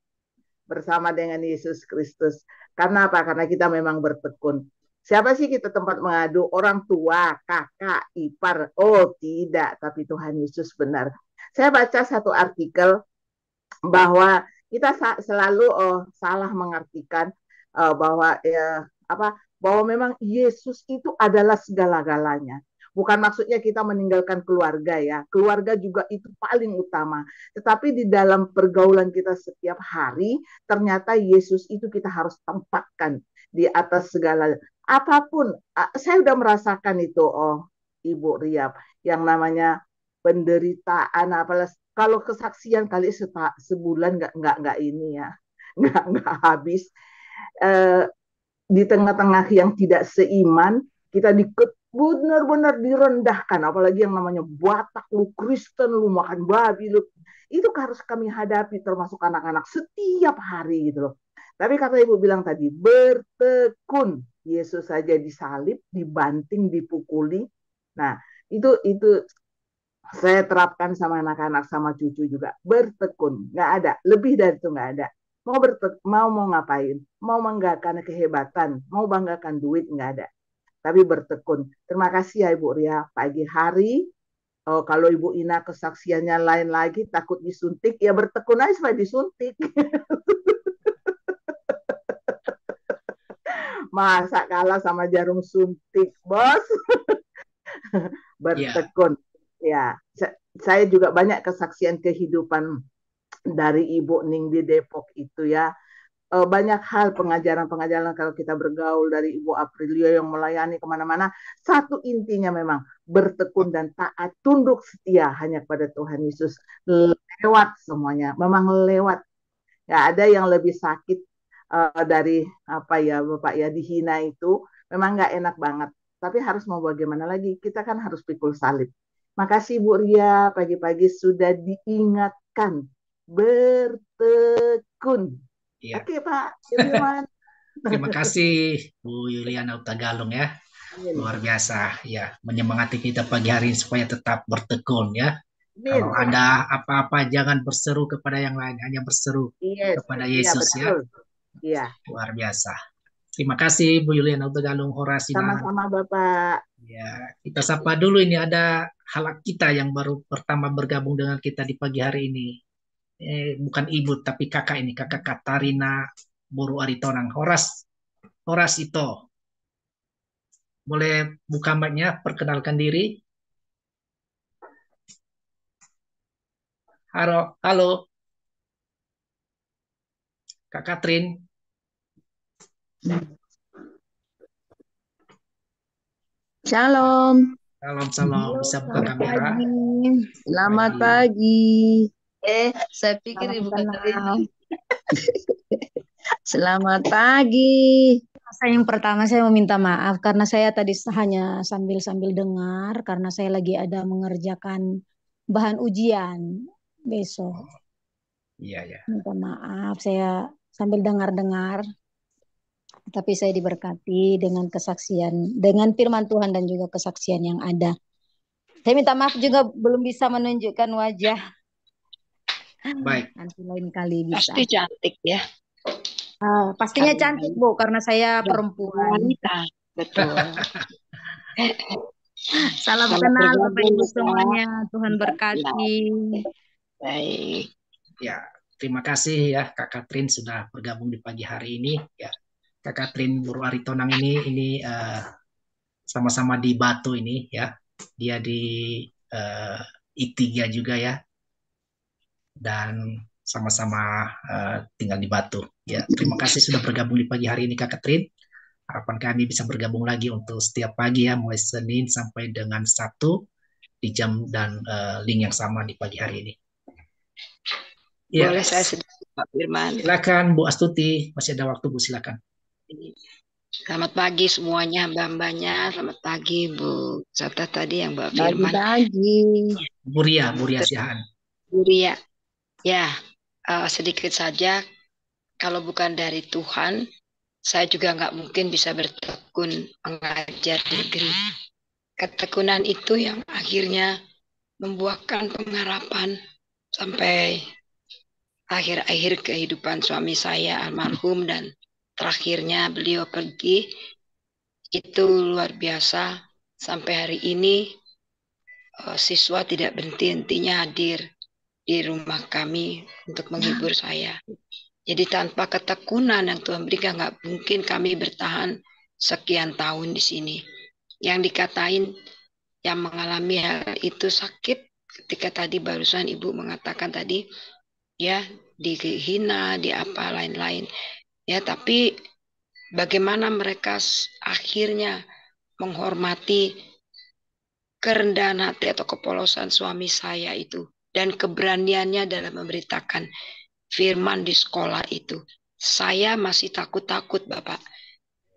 bersama dengan Yesus Kristus. Karena apa? Karena kita memang bertekun. Siapa sih kita tempat mengadu? Orang tua, kakak, ipar. Oh tidak, tapi Tuhan Yesus benar. Saya baca satu artikel bahwa kita selalu salah mengartikan bahwa bahwa memang Yesus itu adalah segala-galanya. Bukan maksudnya kita meninggalkan keluarga ya. Keluarga juga itu paling utama. Tetapi di dalam pergaulan kita setiap hari, ternyata Yesus itu kita harus tempatkan di atas segala. Apapun, saya udah merasakan itu, Ibu Riap, yang namanya penderitaan, apalagi kalau kesaksian kali sebulan nggak ini ya, nggak habis. Di tengah-tengah yang tidak seiman, kita benar-benar direndahkan, apalagi yang namanya Batak, lu Kristen, lu makan babi, lu itu harus kami hadapi, termasuk anak-anak setiap hari gitu loh. Tapi kata Ibu bilang tadi, bertekun. Yesus saja disalib, dibanting, dipukuli. Nah, itu saya terapkan sama anak-anak, sama cucu juga. Bertekun, nggak ada. Lebih dari itu nggak ada. Mau ngapain, mau banggakan kehebatan, mau banggakan duit, nggak ada. Tapi bertekun. Terima kasih ya Ibu Ria. Pagi hari, kalau Ibu Ina kesaksiannya lain lagi, takut disuntik, ya bertekun aja supaya disuntik. Masa kalah sama jarum suntik, bos. Bertekun. Ya, saya juga banyak kesaksian kehidupan dari Ibu Ning di Depok itu ya. Banyak hal pengajaran-pengajaran kalau kita bergaul dari Ibu Aprilia yang melayani kemana-mana. Satu intinya memang bertekun dan taat, tunduk setia hanya pada Tuhan Yesus. Lewat semuanya, memang lewat. Ya, ada yang lebih sakit dari apa ya Bapak ya, dihina itu memang nggak enak banget. Tapi harus mau bagaimana lagi? Kita kan harus pikul salib. Makasih Bu Ria, pagi-pagi sudah diingatkan bertekun. Iya. Oke Pak Firman. Terima kasih Bu Yuliana Hutagalung ya. Luar biasa ya, menyemangati kita pagi hari ini supaya tetap bertekun ya. Kalau ada apa-apa jangan berseru kepada yang lain, hanya berseru kepada Yesus ya. Iya. Luar biasa. Terima kasih Bu Yuliana Hutagalung, Horas Inang. Sama-sama Bapak. Ya, kita sapa dulu, ini ada halak kita yang baru pertama bergabung dengan kita di pagi hari ini. Bukan ibu tapi kakak ini, kakak Katarina Boru Aritonang. Horas itu. Boleh buka mic-nya, perkenalkan diri. Halo, halo. Kak Katrin. Shalom. Salam. Bisa buka kamera. Selamat pagi. Saya pikir Ibu Katarina. Selamat pagi. Yang pertama saya meminta maaf karena saya tadi hanya sambil dengar karena saya lagi ada mengerjakan bahan ujian besok. Iya. Minta maaf saya sambil dengar-dengar. Tapi saya diberkati dengan kesaksian, dengan firman Tuhan dan juga kesaksian yang ada. Saya minta maaf juga belum bisa menunjukkan wajah. Baik. Nanti lain kali bisa. Pasti cantik ya. Pastinya cantik Bu, karena saya perempuan. Wanita, betul. Salam Selamat kenal Bapak bergabung Ibu ya, Kak. semuanya. Tuhan Iya, berkati. baik. Ya, terima kasih ya Kak Katrin sudah bergabung di pagi hari ini. Ya, Kak Katrin Buru Aritonang ini sama-sama di Batu ini ya. Dia di eh, I3 juga ya, dan sama-sama tinggal di Batu. Ya, terima kasih sudah bergabung di pagi hari ini Kak Katrin. Harapan kami bisa bergabung lagi untuk setiap pagi ya, mulai Senin sampai dengan Sabtu di jam dan link yang sama di pagi hari ini. Ya, Boleh saya sedikit Pak Firman. silakan Bu Astuti, masih ada waktu Bu, silakan. Selamat pagi semuanya, mbak-mbaknya. Selamat pagi Bu Zata tadi yang Mbak Firman. Bagi-bagi. Bu Ria Siahaan. Bu Ria, ya sedikit saja. Kalau bukan dari Tuhan, saya juga nggak mungkin bisa bertekun mengajar di negeri. Ketekunan itu yang akhirnya membuahkan pengharapan sampai akhir-akhir kehidupan suami saya almarhum, dan terakhirnya beliau pergi. Itu luar biasa. Sampai hari ini siswa tidak berhenti-hentinya hadir di rumah kami untuk menghibur saya. Jadi tanpa ketekunan yang Tuhan berikan, nggak mungkin kami bertahan sekian tahun di sini. Yang dikatain yang mengalami hal itu sakit, ketika tadi barusan Ibu mengatakan tadi, ya dihina, di apa lain-lain. Ya, tapi bagaimana mereka akhirnya menghormati kerendahan hati atau kepolosan suami saya itu, dan keberaniannya dalam memberitakan firman di sekolah itu. Saya masih takut-takut, Bapak.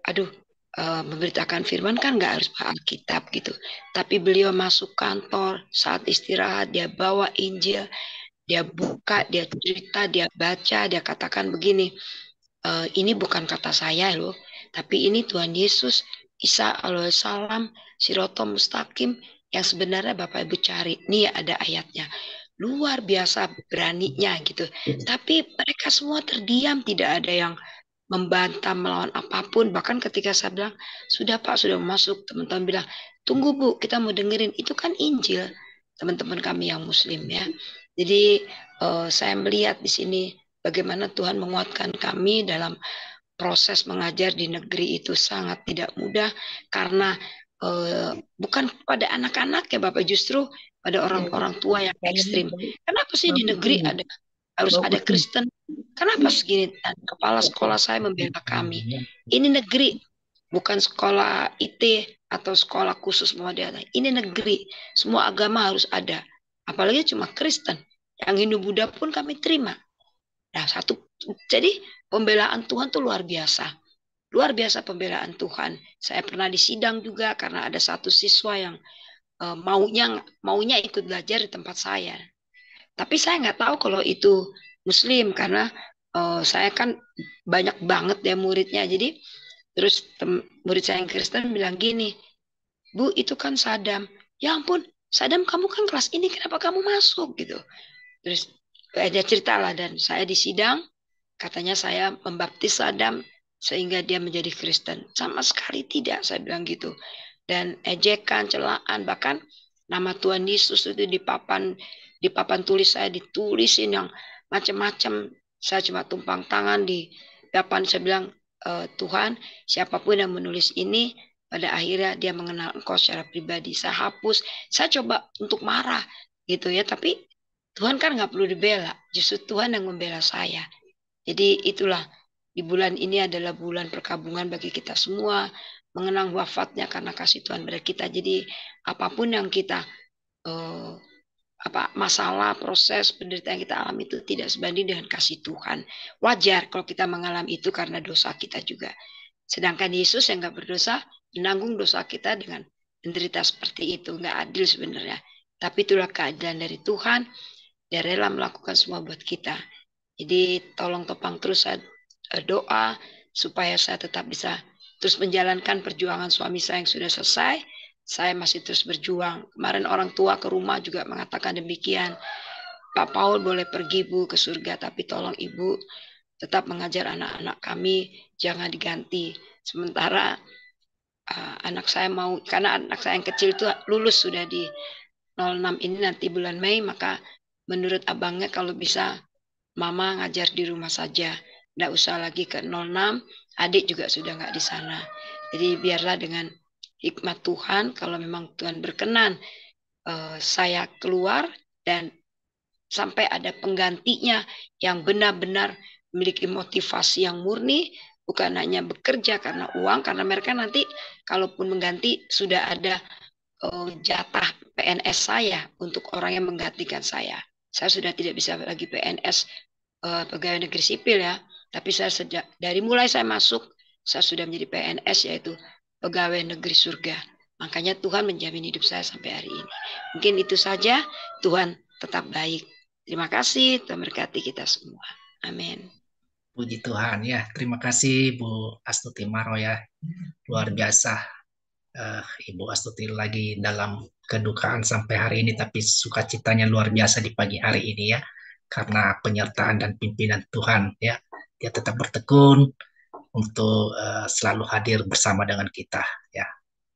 Aduh, memberitakan firman kan nggak harus Alkitab gitu. Tapi beliau masuk kantor saat istirahat, dia bawa Injil, dia buka, dia cerita, dia baca, dia katakan begini, ini bukan kata saya loh, tapi ini Tuhan Yesus, Isa alaihissalam, Siratal Mustaqim yang sebenarnya Bapak Ibu cari. Nih ada ayatnya. Luar biasa beraninya gitu. Tapi mereka semua terdiam, tidak ada yang membantah melawan apapun. Bahkan ketika saya bilang, sudah Pak, sudah masuk, teman-teman bilang, tunggu Bu, kita mau dengerin. Itu kan Injil, teman-teman kami yang Muslim ya. Jadi saya melihat di sini bagaimana Tuhan menguatkan kami dalam proses mengajar di negeri itu sangat tidak mudah, karena bukan pada anak-anak ya Bapak, justru pada orang-orang tua yang ekstrim. Kenapa sih di negeri harus ada Kristen? Kenapa segini? Dan kepala sekolah saya membela kami. Ini negeri, bukan sekolah IT atau sekolah khusus modern. Ini negeri, semua agama harus ada. Apalagi cuma Kristen. Yang Hindu Buddha pun kami terima. Nah, jadi pembelaan Tuhan tuh luar biasa. Luar biasa pembelaan Tuhan. Saya pernah di sidang juga karena ada satu siswa yang maunya ikut belajar di tempat saya. Tapi saya nggak tahu kalau itu Muslim, karena saya kan banyak banget ya muridnya. Jadi terus murid saya yang Kristen bilang gini, Bu, itu kan Saddam. Ya ampun, Saddam kamu kan kelas ini, kenapa kamu masuk gitu. Terus ada cerita lah, dan saya di sidang, katanya saya membaptis Saddam sehingga dia menjadi Kristen. Sama sekali tidak, saya bilang gitu. Dan ejekan, celaan, bahkan nama Tuhan Yesus itu di papan tulis saya ditulisin yang macam-macam. Saya cuma tumpang tangan di papan, saya bilang, Tuhan, siapapun yang menulis ini, pada akhirnya dia mengenal Engkau secara pribadi. Saya hapus, saya coba untuk marah gitu ya, tapi Tuhan kan nggak perlu dibela, justru Tuhan yang membela saya. Jadi itulah, di bulan ini adalah bulan perkabungan bagi kita semua, mengenang wafatnya karena kasih Tuhan pada kita. Jadi apapun yang kita masalah, proses, penderitaan yang kita alami itu tidak sebanding dengan kasih Tuhan. Wajar kalau kita mengalami itu karena dosa kita juga. Sedangkan Yesus yang nggak berdosa menanggung dosa kita dengan menderita seperti itu. Nggak adil sebenarnya. Tapi itulah keadilan dari Tuhan. Dia rela melakukan semua buat kita. Jadi tolong topang terus saya doa supaya saya tetap bisa terus menjalankan perjuangan suami saya yang sudah selesai. Saya masih terus berjuang. Kemarin orang tua ke rumah juga mengatakan demikian. Pak Paul boleh pergi Bu ke surga, tapi tolong Ibu tetap mengajar anak-anak kami, jangan diganti. Sementara anak saya mau, karena anak saya yang kecil itu lulus sudah di 06 ini nanti bulan Mei, maka menurut abangnya kalau bisa mama ngajar di rumah saja, nggak usah lagi ke 06, adik juga sudah nggak di sana. Jadi biarlah dengan hikmat Tuhan, kalau memang Tuhan berkenan saya keluar dan sampai ada penggantinya yang benar-benar memiliki motivasi yang murni, bukan hanya bekerja karena uang, karena mereka nanti kalaupun mengganti sudah ada jatah PNS saya untuk orang yang menggantikan saya. Saya sudah tidak bisa lagi PNS pegawai negeri sipil ya, tapi saya sejak dari mulai saya masuk, saya sudah menjadi PNS, yaitu pegawai negeri surga. Makanya Tuhan menjamin hidup saya sampai hari ini. Mungkin itu saja. Tuhan tetap baik. Terima kasih. Tuhan berkati kita semua. Amin. Puji Tuhan ya. Terima kasih Bu Astuti Maro ya. Luar biasa. Ibu Astuti lagi dalam kedukaan sampai hari ini, tapi sukacitanya luar biasa di pagi hari ini ya. Karena penyertaan dan pimpinan Tuhan ya. Dia tetap bertekun untuk selalu hadir bersama dengan kita ya.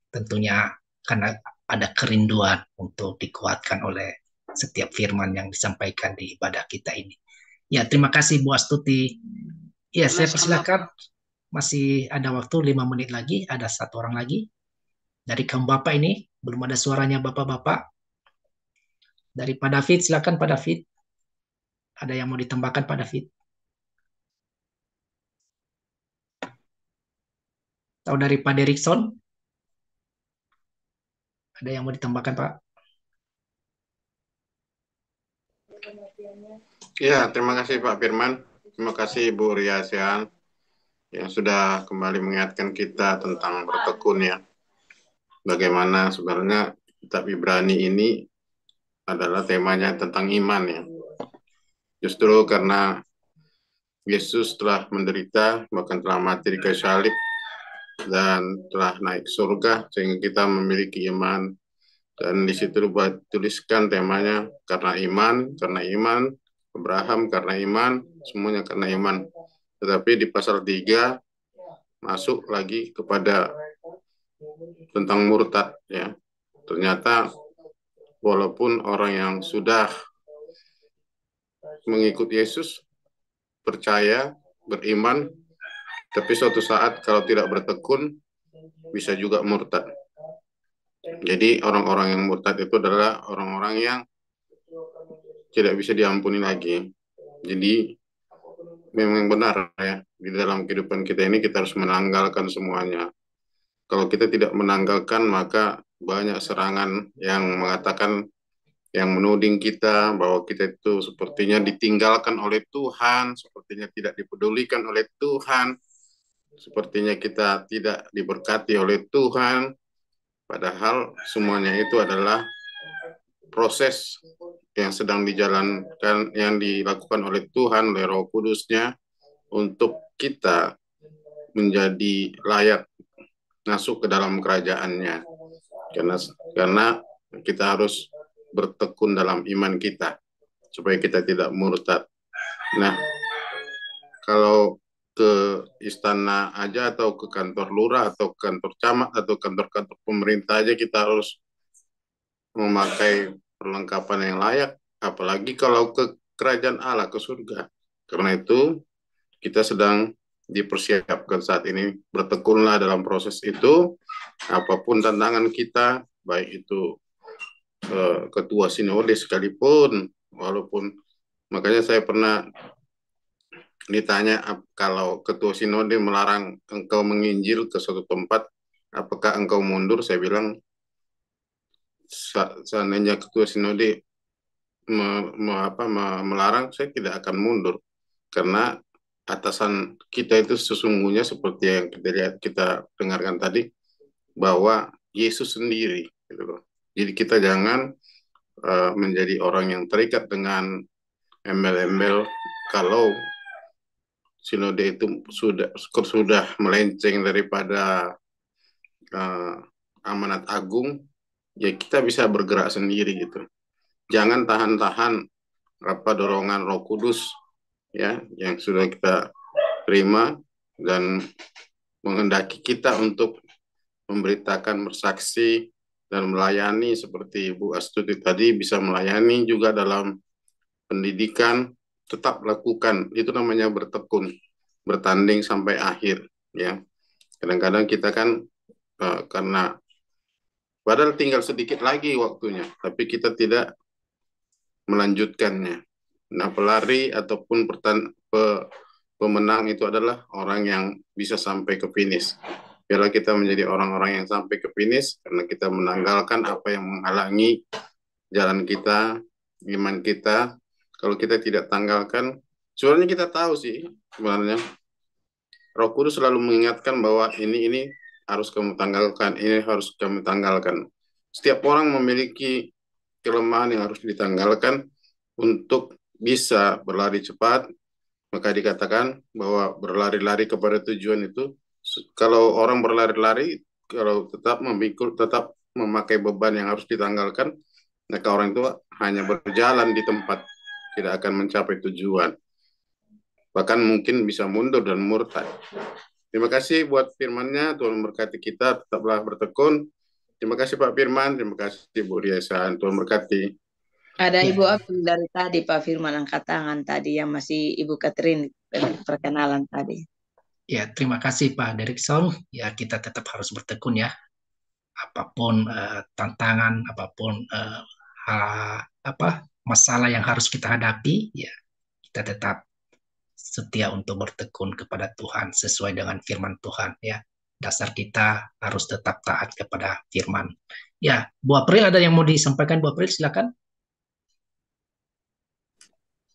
Tentunya karena ada kerinduan untuk dikuatkan oleh setiap firman yang disampaikan di ibadah kita ini. Ya, terima kasih Bu Astuti. Ya, saya persilakan. Masih ada waktu 5 menit lagi. Ada satu orang lagi. Dari kaum Bapak ini. Belum ada suaranya Bapak-Bapak. Dari Pak David, silakan Pak David. Ada yang mau ditambahkan Pak David? Atau dari Pak Derikson? Ada yang mau ditambahkan Pak? Ya, terima kasih Pak Firman. Terima kasih Bu Riasian yang sudah kembali mengingatkan kita tentang bertekun ya. Bagaimana sebenarnya kitab Ibrani ini adalah temanya tentang iman ya. Justru karena Yesus telah menderita, bahkan telah mati di kayu salib, dan telah naik ke surga, sehingga kita memiliki iman. Dan di situ tuliskan temanya, karena iman, Abraham karena iman, semuanya karena iman. Tetapi di pasal 3 masuk lagi kepada tentang murtad ya. Ternyata walaupun orang yang sudah mengikut Yesus, percaya, beriman, tapi suatu saat kalau tidak bertekun bisa juga murtad. Jadi orang-orang yang murtad itu adalah orang-orang yang tidak bisa diampuni lagi. Jadi memang benar ya, di dalam kehidupan kita ini kita harus menanggalkan semuanya. Kalau kita tidak menanggalkan, maka banyak serangan yang mengatakan, yang menuding kita bahwa kita itu sepertinya ditinggalkan oleh Tuhan, sepertinya tidak dipedulikan oleh Tuhan, sepertinya kita tidak diberkati oleh Tuhan. Padahal semuanya itu adalah proses yang sedang dijalankan, yang dilakukan oleh Tuhan, oleh Roh Kudus-Nya, untuk kita menjadi layak masuk ke dalam kerajaan-Nya. Karena kita harus bertekun dalam iman kita, supaya kita tidak murtad. Nah, kalau ke istana aja, atau ke kantor lurah, atau kantor camat, atau kantor-kantor pemerintah aja kita harus memakai perlengkapan yang layak, apalagi kalau ke kerajaan Allah, ke surga. Karena itu kita sedang dipersiapkan saat ini. Bertekunlah dalam proses itu, apapun tantangan kita, baik itu ketua sinode sekalipun, walaupun, makanya saya pernah ditanya, kalau ketua sinode melarang engkau menginjil ke suatu tempat, apakah engkau mundur? Saya bilang, seandainya ketua sinode melarang, saya tidak akan mundur, karena atasan kita itu sesungguhnya seperti yang kita lihat, kita dengarkan tadi, bahwa Yesus sendiri gitu loh. Jadi kita jangan menjadi orang yang terikat dengan embel-embel kalau sinode itu sudah melenceng daripada amanat agung, ya kita bisa bergerak sendiri gitu. Jangan tahan-tahan dorongan Roh Kudus ya yang sudah kita terima dan menghendaki kita untuk memberitakan, bersaksi, dan melayani seperti Bu Astuti tadi, bisa melayani juga dalam pendidikan, tetap lakukan. Itu namanya bertekun, bertanding sampai akhir. Ya, kadang-kadang kita kan karena padahal tinggal sedikit lagi waktunya, tapi kita tidak melanjutkannya. Nah, pelari ataupun pemenang itu adalah orang yang bisa sampai ke finish. Biarlah kita menjadi orang-orang yang sampai ke finish karena kita menanggalkan apa yang menghalangi jalan kita, iman kita. Kalau kita tidak tanggalkan, sebenarnya kita tahu sih, sebenarnya Roh Kudus selalu mengingatkan bahwa ini harus kamu tanggalkan, ini harus kamu tanggalkan. Setiap orang memiliki kelemahan yang harus ditanggalkan untuk bisa berlari cepat. Maka dikatakan bahwa berlari-lari kepada tujuan itu, kalau orang berlari-lari, kalau tetap memikul, tetap memakai beban yang harus ditanggalkan, maka orang itu hanya berjalan di tempat, tidak akan mencapai tujuan. Bahkan mungkin bisa mundur dan murtad. Terima kasih buat firman-Nya, Tuhan memberkati kita, tetaplah bertekun. Terima kasih Pak Firman, terima kasih Bu Riasan, Tuhan berkati. Ada Ibu Apil dari tadi, Pak Firman angkat tangan tadi, yang masih Ibu Catherine perkenalan tadi. Ya, terima kasih Pak Derikson. Ya, kita tetap harus bertekun ya. Apapun tantangan, apapun masalah yang harus kita hadapi, ya kita tetap setia untuk bertekun kepada Tuhan sesuai dengan firman Tuhan ya. Dasar kita harus tetap taat kepada firman. Ya, Bu April ada yang mau disampaikan, Bu April silakan.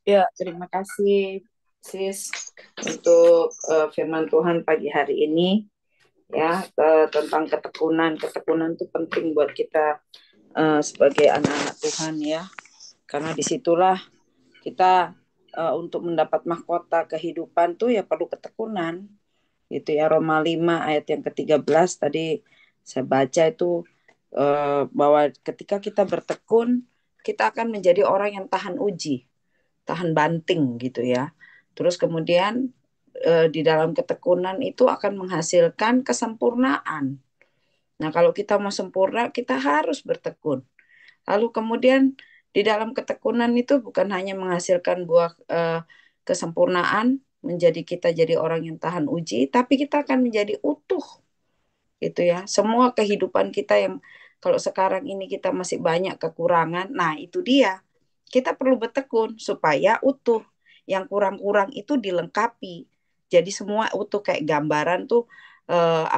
Ya, terima kasih Sis untuk firman Tuhan pagi hari ini ya, tentang ketekunan. Ketekunan itu penting buat kita sebagai anak-anak Tuhan ya. Karena disitulah kita untuk mendapat mahkota kehidupan tuh ya perlu ketekunan. Itu ya, Roma 5 ayat yang ke-13 tadi saya baca itu bahwa ketika kita bertekun, kita akan menjadi orang yang tahan uji, tahan banting gitu ya. Terus kemudian di dalam ketekunan itu akan menghasilkan kesempurnaan. Nah, kalau kita mau sempurna, kita harus bertekun. Lalu kemudian di dalam ketekunan itu bukan hanya menghasilkan buah kesempurnaan, menjadi kita jadi orang yang tahan uji, tapi kita akan menjadi utuh. Gitu ya. Semua kehidupan kita yang kalau sekarang ini kita masih banyak kekurangan, nah itu dia. Kita perlu bertekun supaya utuh. Yang kurang-kurang itu dilengkapi. Jadi semua utuh, kayak gambaran tuh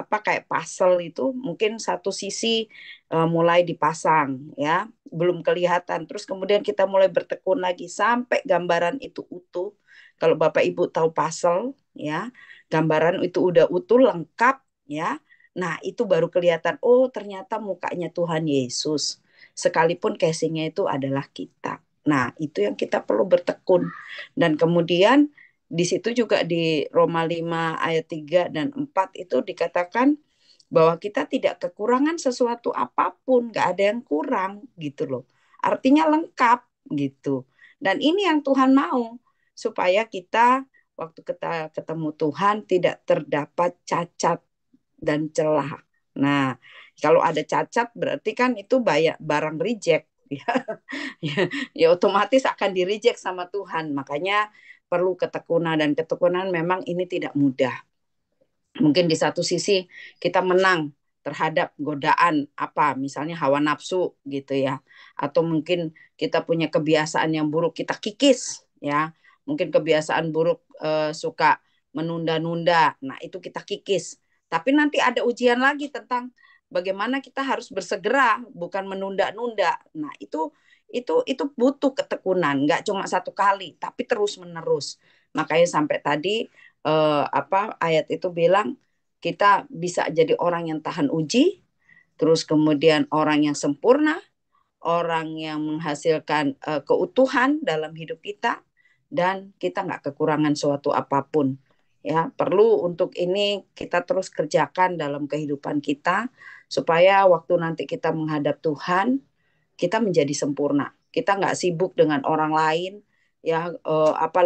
kayak puzzle itu mungkin satu sisi mulai dipasang ya, belum kelihatan. Terus kemudian kita mulai bertekun lagi sampai gambaran itu utuh. Kalau Bapak Ibu tahu puzzle ya, gambaran itu udah utuh lengkap ya. Nah, itu baru kelihatan, oh ternyata mukanya Tuhan Yesus. Sekalipun casingnya itu adalah kita. Nah, itu yang kita perlu bertekun. Dan kemudian di situ juga di Roma 5 ayat 3 dan 4 itu dikatakan bahwa kita tidak kekurangan sesuatu apapun, gak ada yang kurang gitu loh. Artinya lengkap gitu. Dan ini yang Tuhan mau, supaya kita waktu kita ketemu Tuhan tidak terdapat cacat dan celah. Nah, kalau ada cacat berarti kan itu barang reject. Ya, otomatis akan di reject sama Tuhan. Makanya perlu ketekunan, dan ketekunan memang ini tidak mudah. Mungkin di satu sisi kita menang terhadap godaan misalnya hawa nafsu gitu ya, atau mungkin kita punya kebiasaan yang buruk, kita kikis ya, mungkin kebiasaan buruk suka menunda-nunda, nah itu kita kikis. Tapi nanti ada ujian lagi tentang bagaimana kita harus bersegera, bukan menunda-nunda. Nah itu butuh ketekunan, nggak cuma satu kali, tapi terus menerus. Makanya sampai tadi ayat itu bilang kita bisa jadi orang yang tahan uji, terus kemudian orang yang sempurna, orang yang menghasilkan keutuhan dalam hidup kita, dan kita nggak kekurangan suatu apapun. Ya, perlu untuk ini kita terus kerjakan dalam kehidupan kita supaya waktu nanti kita menghadap Tuhan, kita menjadi sempurna. Kita nggak sibuk dengan orang lain, ya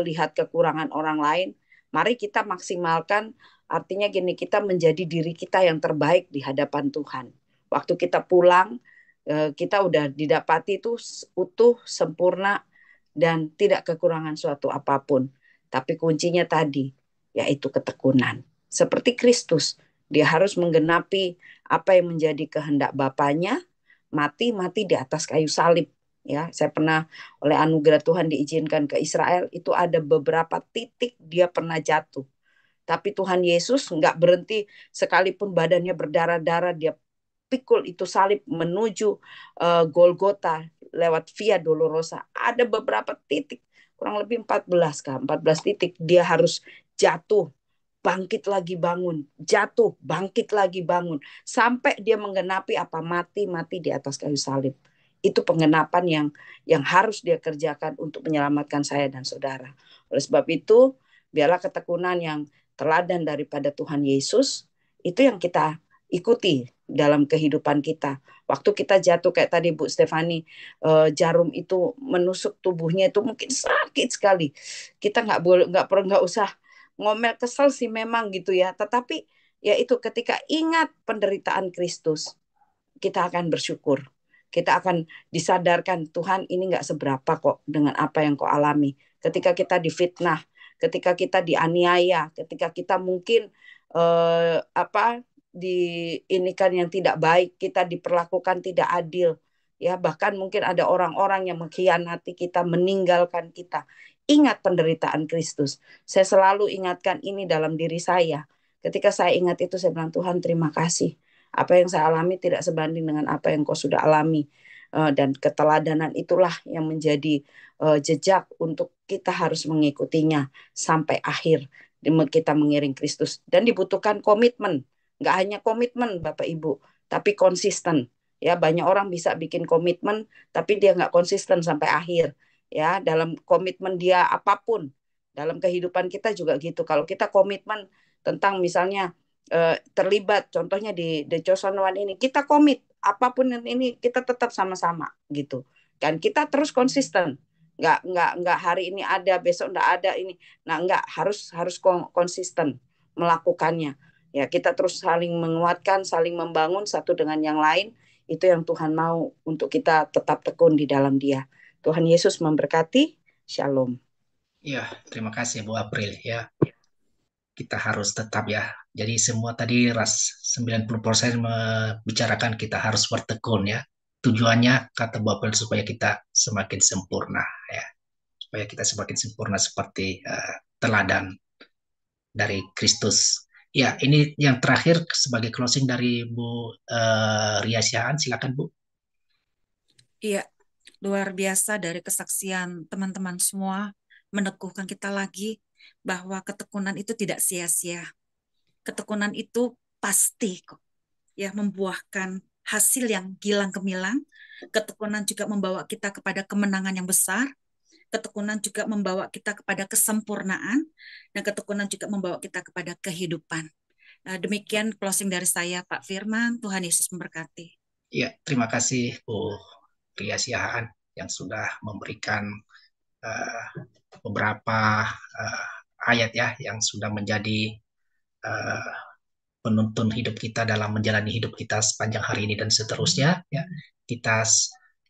lihat kekurangan orang lain, Mari kita maksimalkan, artinya gini, kita menjadi diri kita yang terbaik di hadapan Tuhan. Waktu kita pulang, kita udah didapati itu utuh, sempurna, dan tidak kekurangan suatu apapun. Tapi kuncinya tadi, yaitu ketekunan. Seperti Kristus, dia harus menggenapi apa yang menjadi kehendak Bapaknya, mati di atas kayu salib. Ya, saya pernah oleh anugerah Tuhan diizinkan ke Israel, itu ada beberapa titik dia pernah jatuh. Tapi Tuhan Yesus nggak berhenti, sekalipun badannya berdarah-darah, dia pikul itu salib menuju Golgota lewat Via Dolorosa. Ada beberapa titik, kurang lebih 14 titik, dia harus jatuh, bangkit lagi bangun, jatuh, bangkit lagi bangun, sampai dia menggenapi apa, mati di atas kayu salib. Itu penggenapan yang harus dia kerjakan untuk menyelamatkan saya dan saudara. Oleh sebab itu, biarlah ketekunan yang teladan daripada Tuhan Yesus itu yang kita ikuti dalam kehidupan kita. Waktu kita jatuh kayak tadi Bu Stefani, jarum itu menusuk tubuhnya, itu mungkin sakit sekali. Kita nggak usah ngomel, kesel sih memang gitu ya. Tetapi ya itu, ketika ingat penderitaan Kristus, kita akan bersyukur. Kita akan disadarkan, Tuhan ini nggak seberapa kok dengan apa yang kau alami. Ketika kita difitnah, ketika kita dianiaya, ketika kita mungkin diinikan yang tidak baik, kita diperlakukan tidak adil, ya bahkan mungkin ada orang-orang yang mengkhianati kita, meninggalkan kita. Ingat penderitaan Kristus. Saya selalu ingatkan ini dalam diri saya. Ketika saya ingat itu, saya bilang, Tuhan terima kasih. Apa yang saya alami tidak sebanding dengan apa yang kau sudah alami. Dan keteladanan itulah yang menjadi jejak untuk kita harus mengikutinya sampai akhir. Kita mengiring Kristus. Dan dibutuhkan komitmen. Nggak hanya komitmen Bapak Ibu, tapi konsisten. Ya, banyak orang bisa bikin komitmen, tapi dia nggak konsisten sampai akhir. Ya, dalam komitmen dia apapun. Dalam kehidupan kita juga gitu. Kalau kita komitmen tentang misalnya terlibat, contohnya di The Chosen One ini, kita komit apapun ini, kita tetap sama-sama gitu. Dan kita terus konsisten. Nggak hari ini ada, besok nggak ada ini. Nah, nggak, harus konsisten melakukannya. Ya, kita terus saling menguatkan, saling membangun satu dengan yang lain. Itu yang Tuhan mau untuk kita tetap tekun di dalam Dia. Tuhan Yesus memberkati. Shalom. Ya, terima kasih Bu April ya. Kita harus tetap ya. Jadi semua tadi 90% membicarakan kita harus bertekun ya. Tujuannya kata Bu April supaya kita semakin sempurna ya. Supaya kita semakin sempurna seperti teladan dari Kristus. Ya, ini yang terakhir sebagai closing dari Bu Ria Sihaan, silakan Bu. Iya, luar biasa dari kesaksian teman-teman semua, meneguhkan kita lagi bahwa ketekunan itu tidak sia-sia. Ketekunan itu pasti kok ya membuahkan hasil yang gilang gemilang. Ketekunan juga membawa kita kepada kemenangan yang besar. Ketekunan juga membawa kita kepada kesempurnaan, dan ketekunan juga membawa kita kepada kehidupan. Demikian closing dari saya, Pak Firman. Tuhan Yesus memberkati. Ya, terima kasih Bu Ria Sihaan yang sudah memberikan beberapa ayat ya yang sudah menjadi penuntun hidup kita dalam menjalani hidup kita sepanjang hari ini dan seterusnya ya. Kita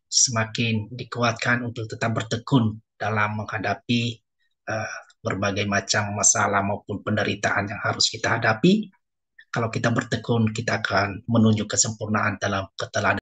semakin dikuatkan untuk tetap bertekun dalam menghadapi berbagai macam masalah maupun penderitaan yang harus kita hadapi. Kalau kita bertekun, kita akan menuju kesempurnaan dalam keteladan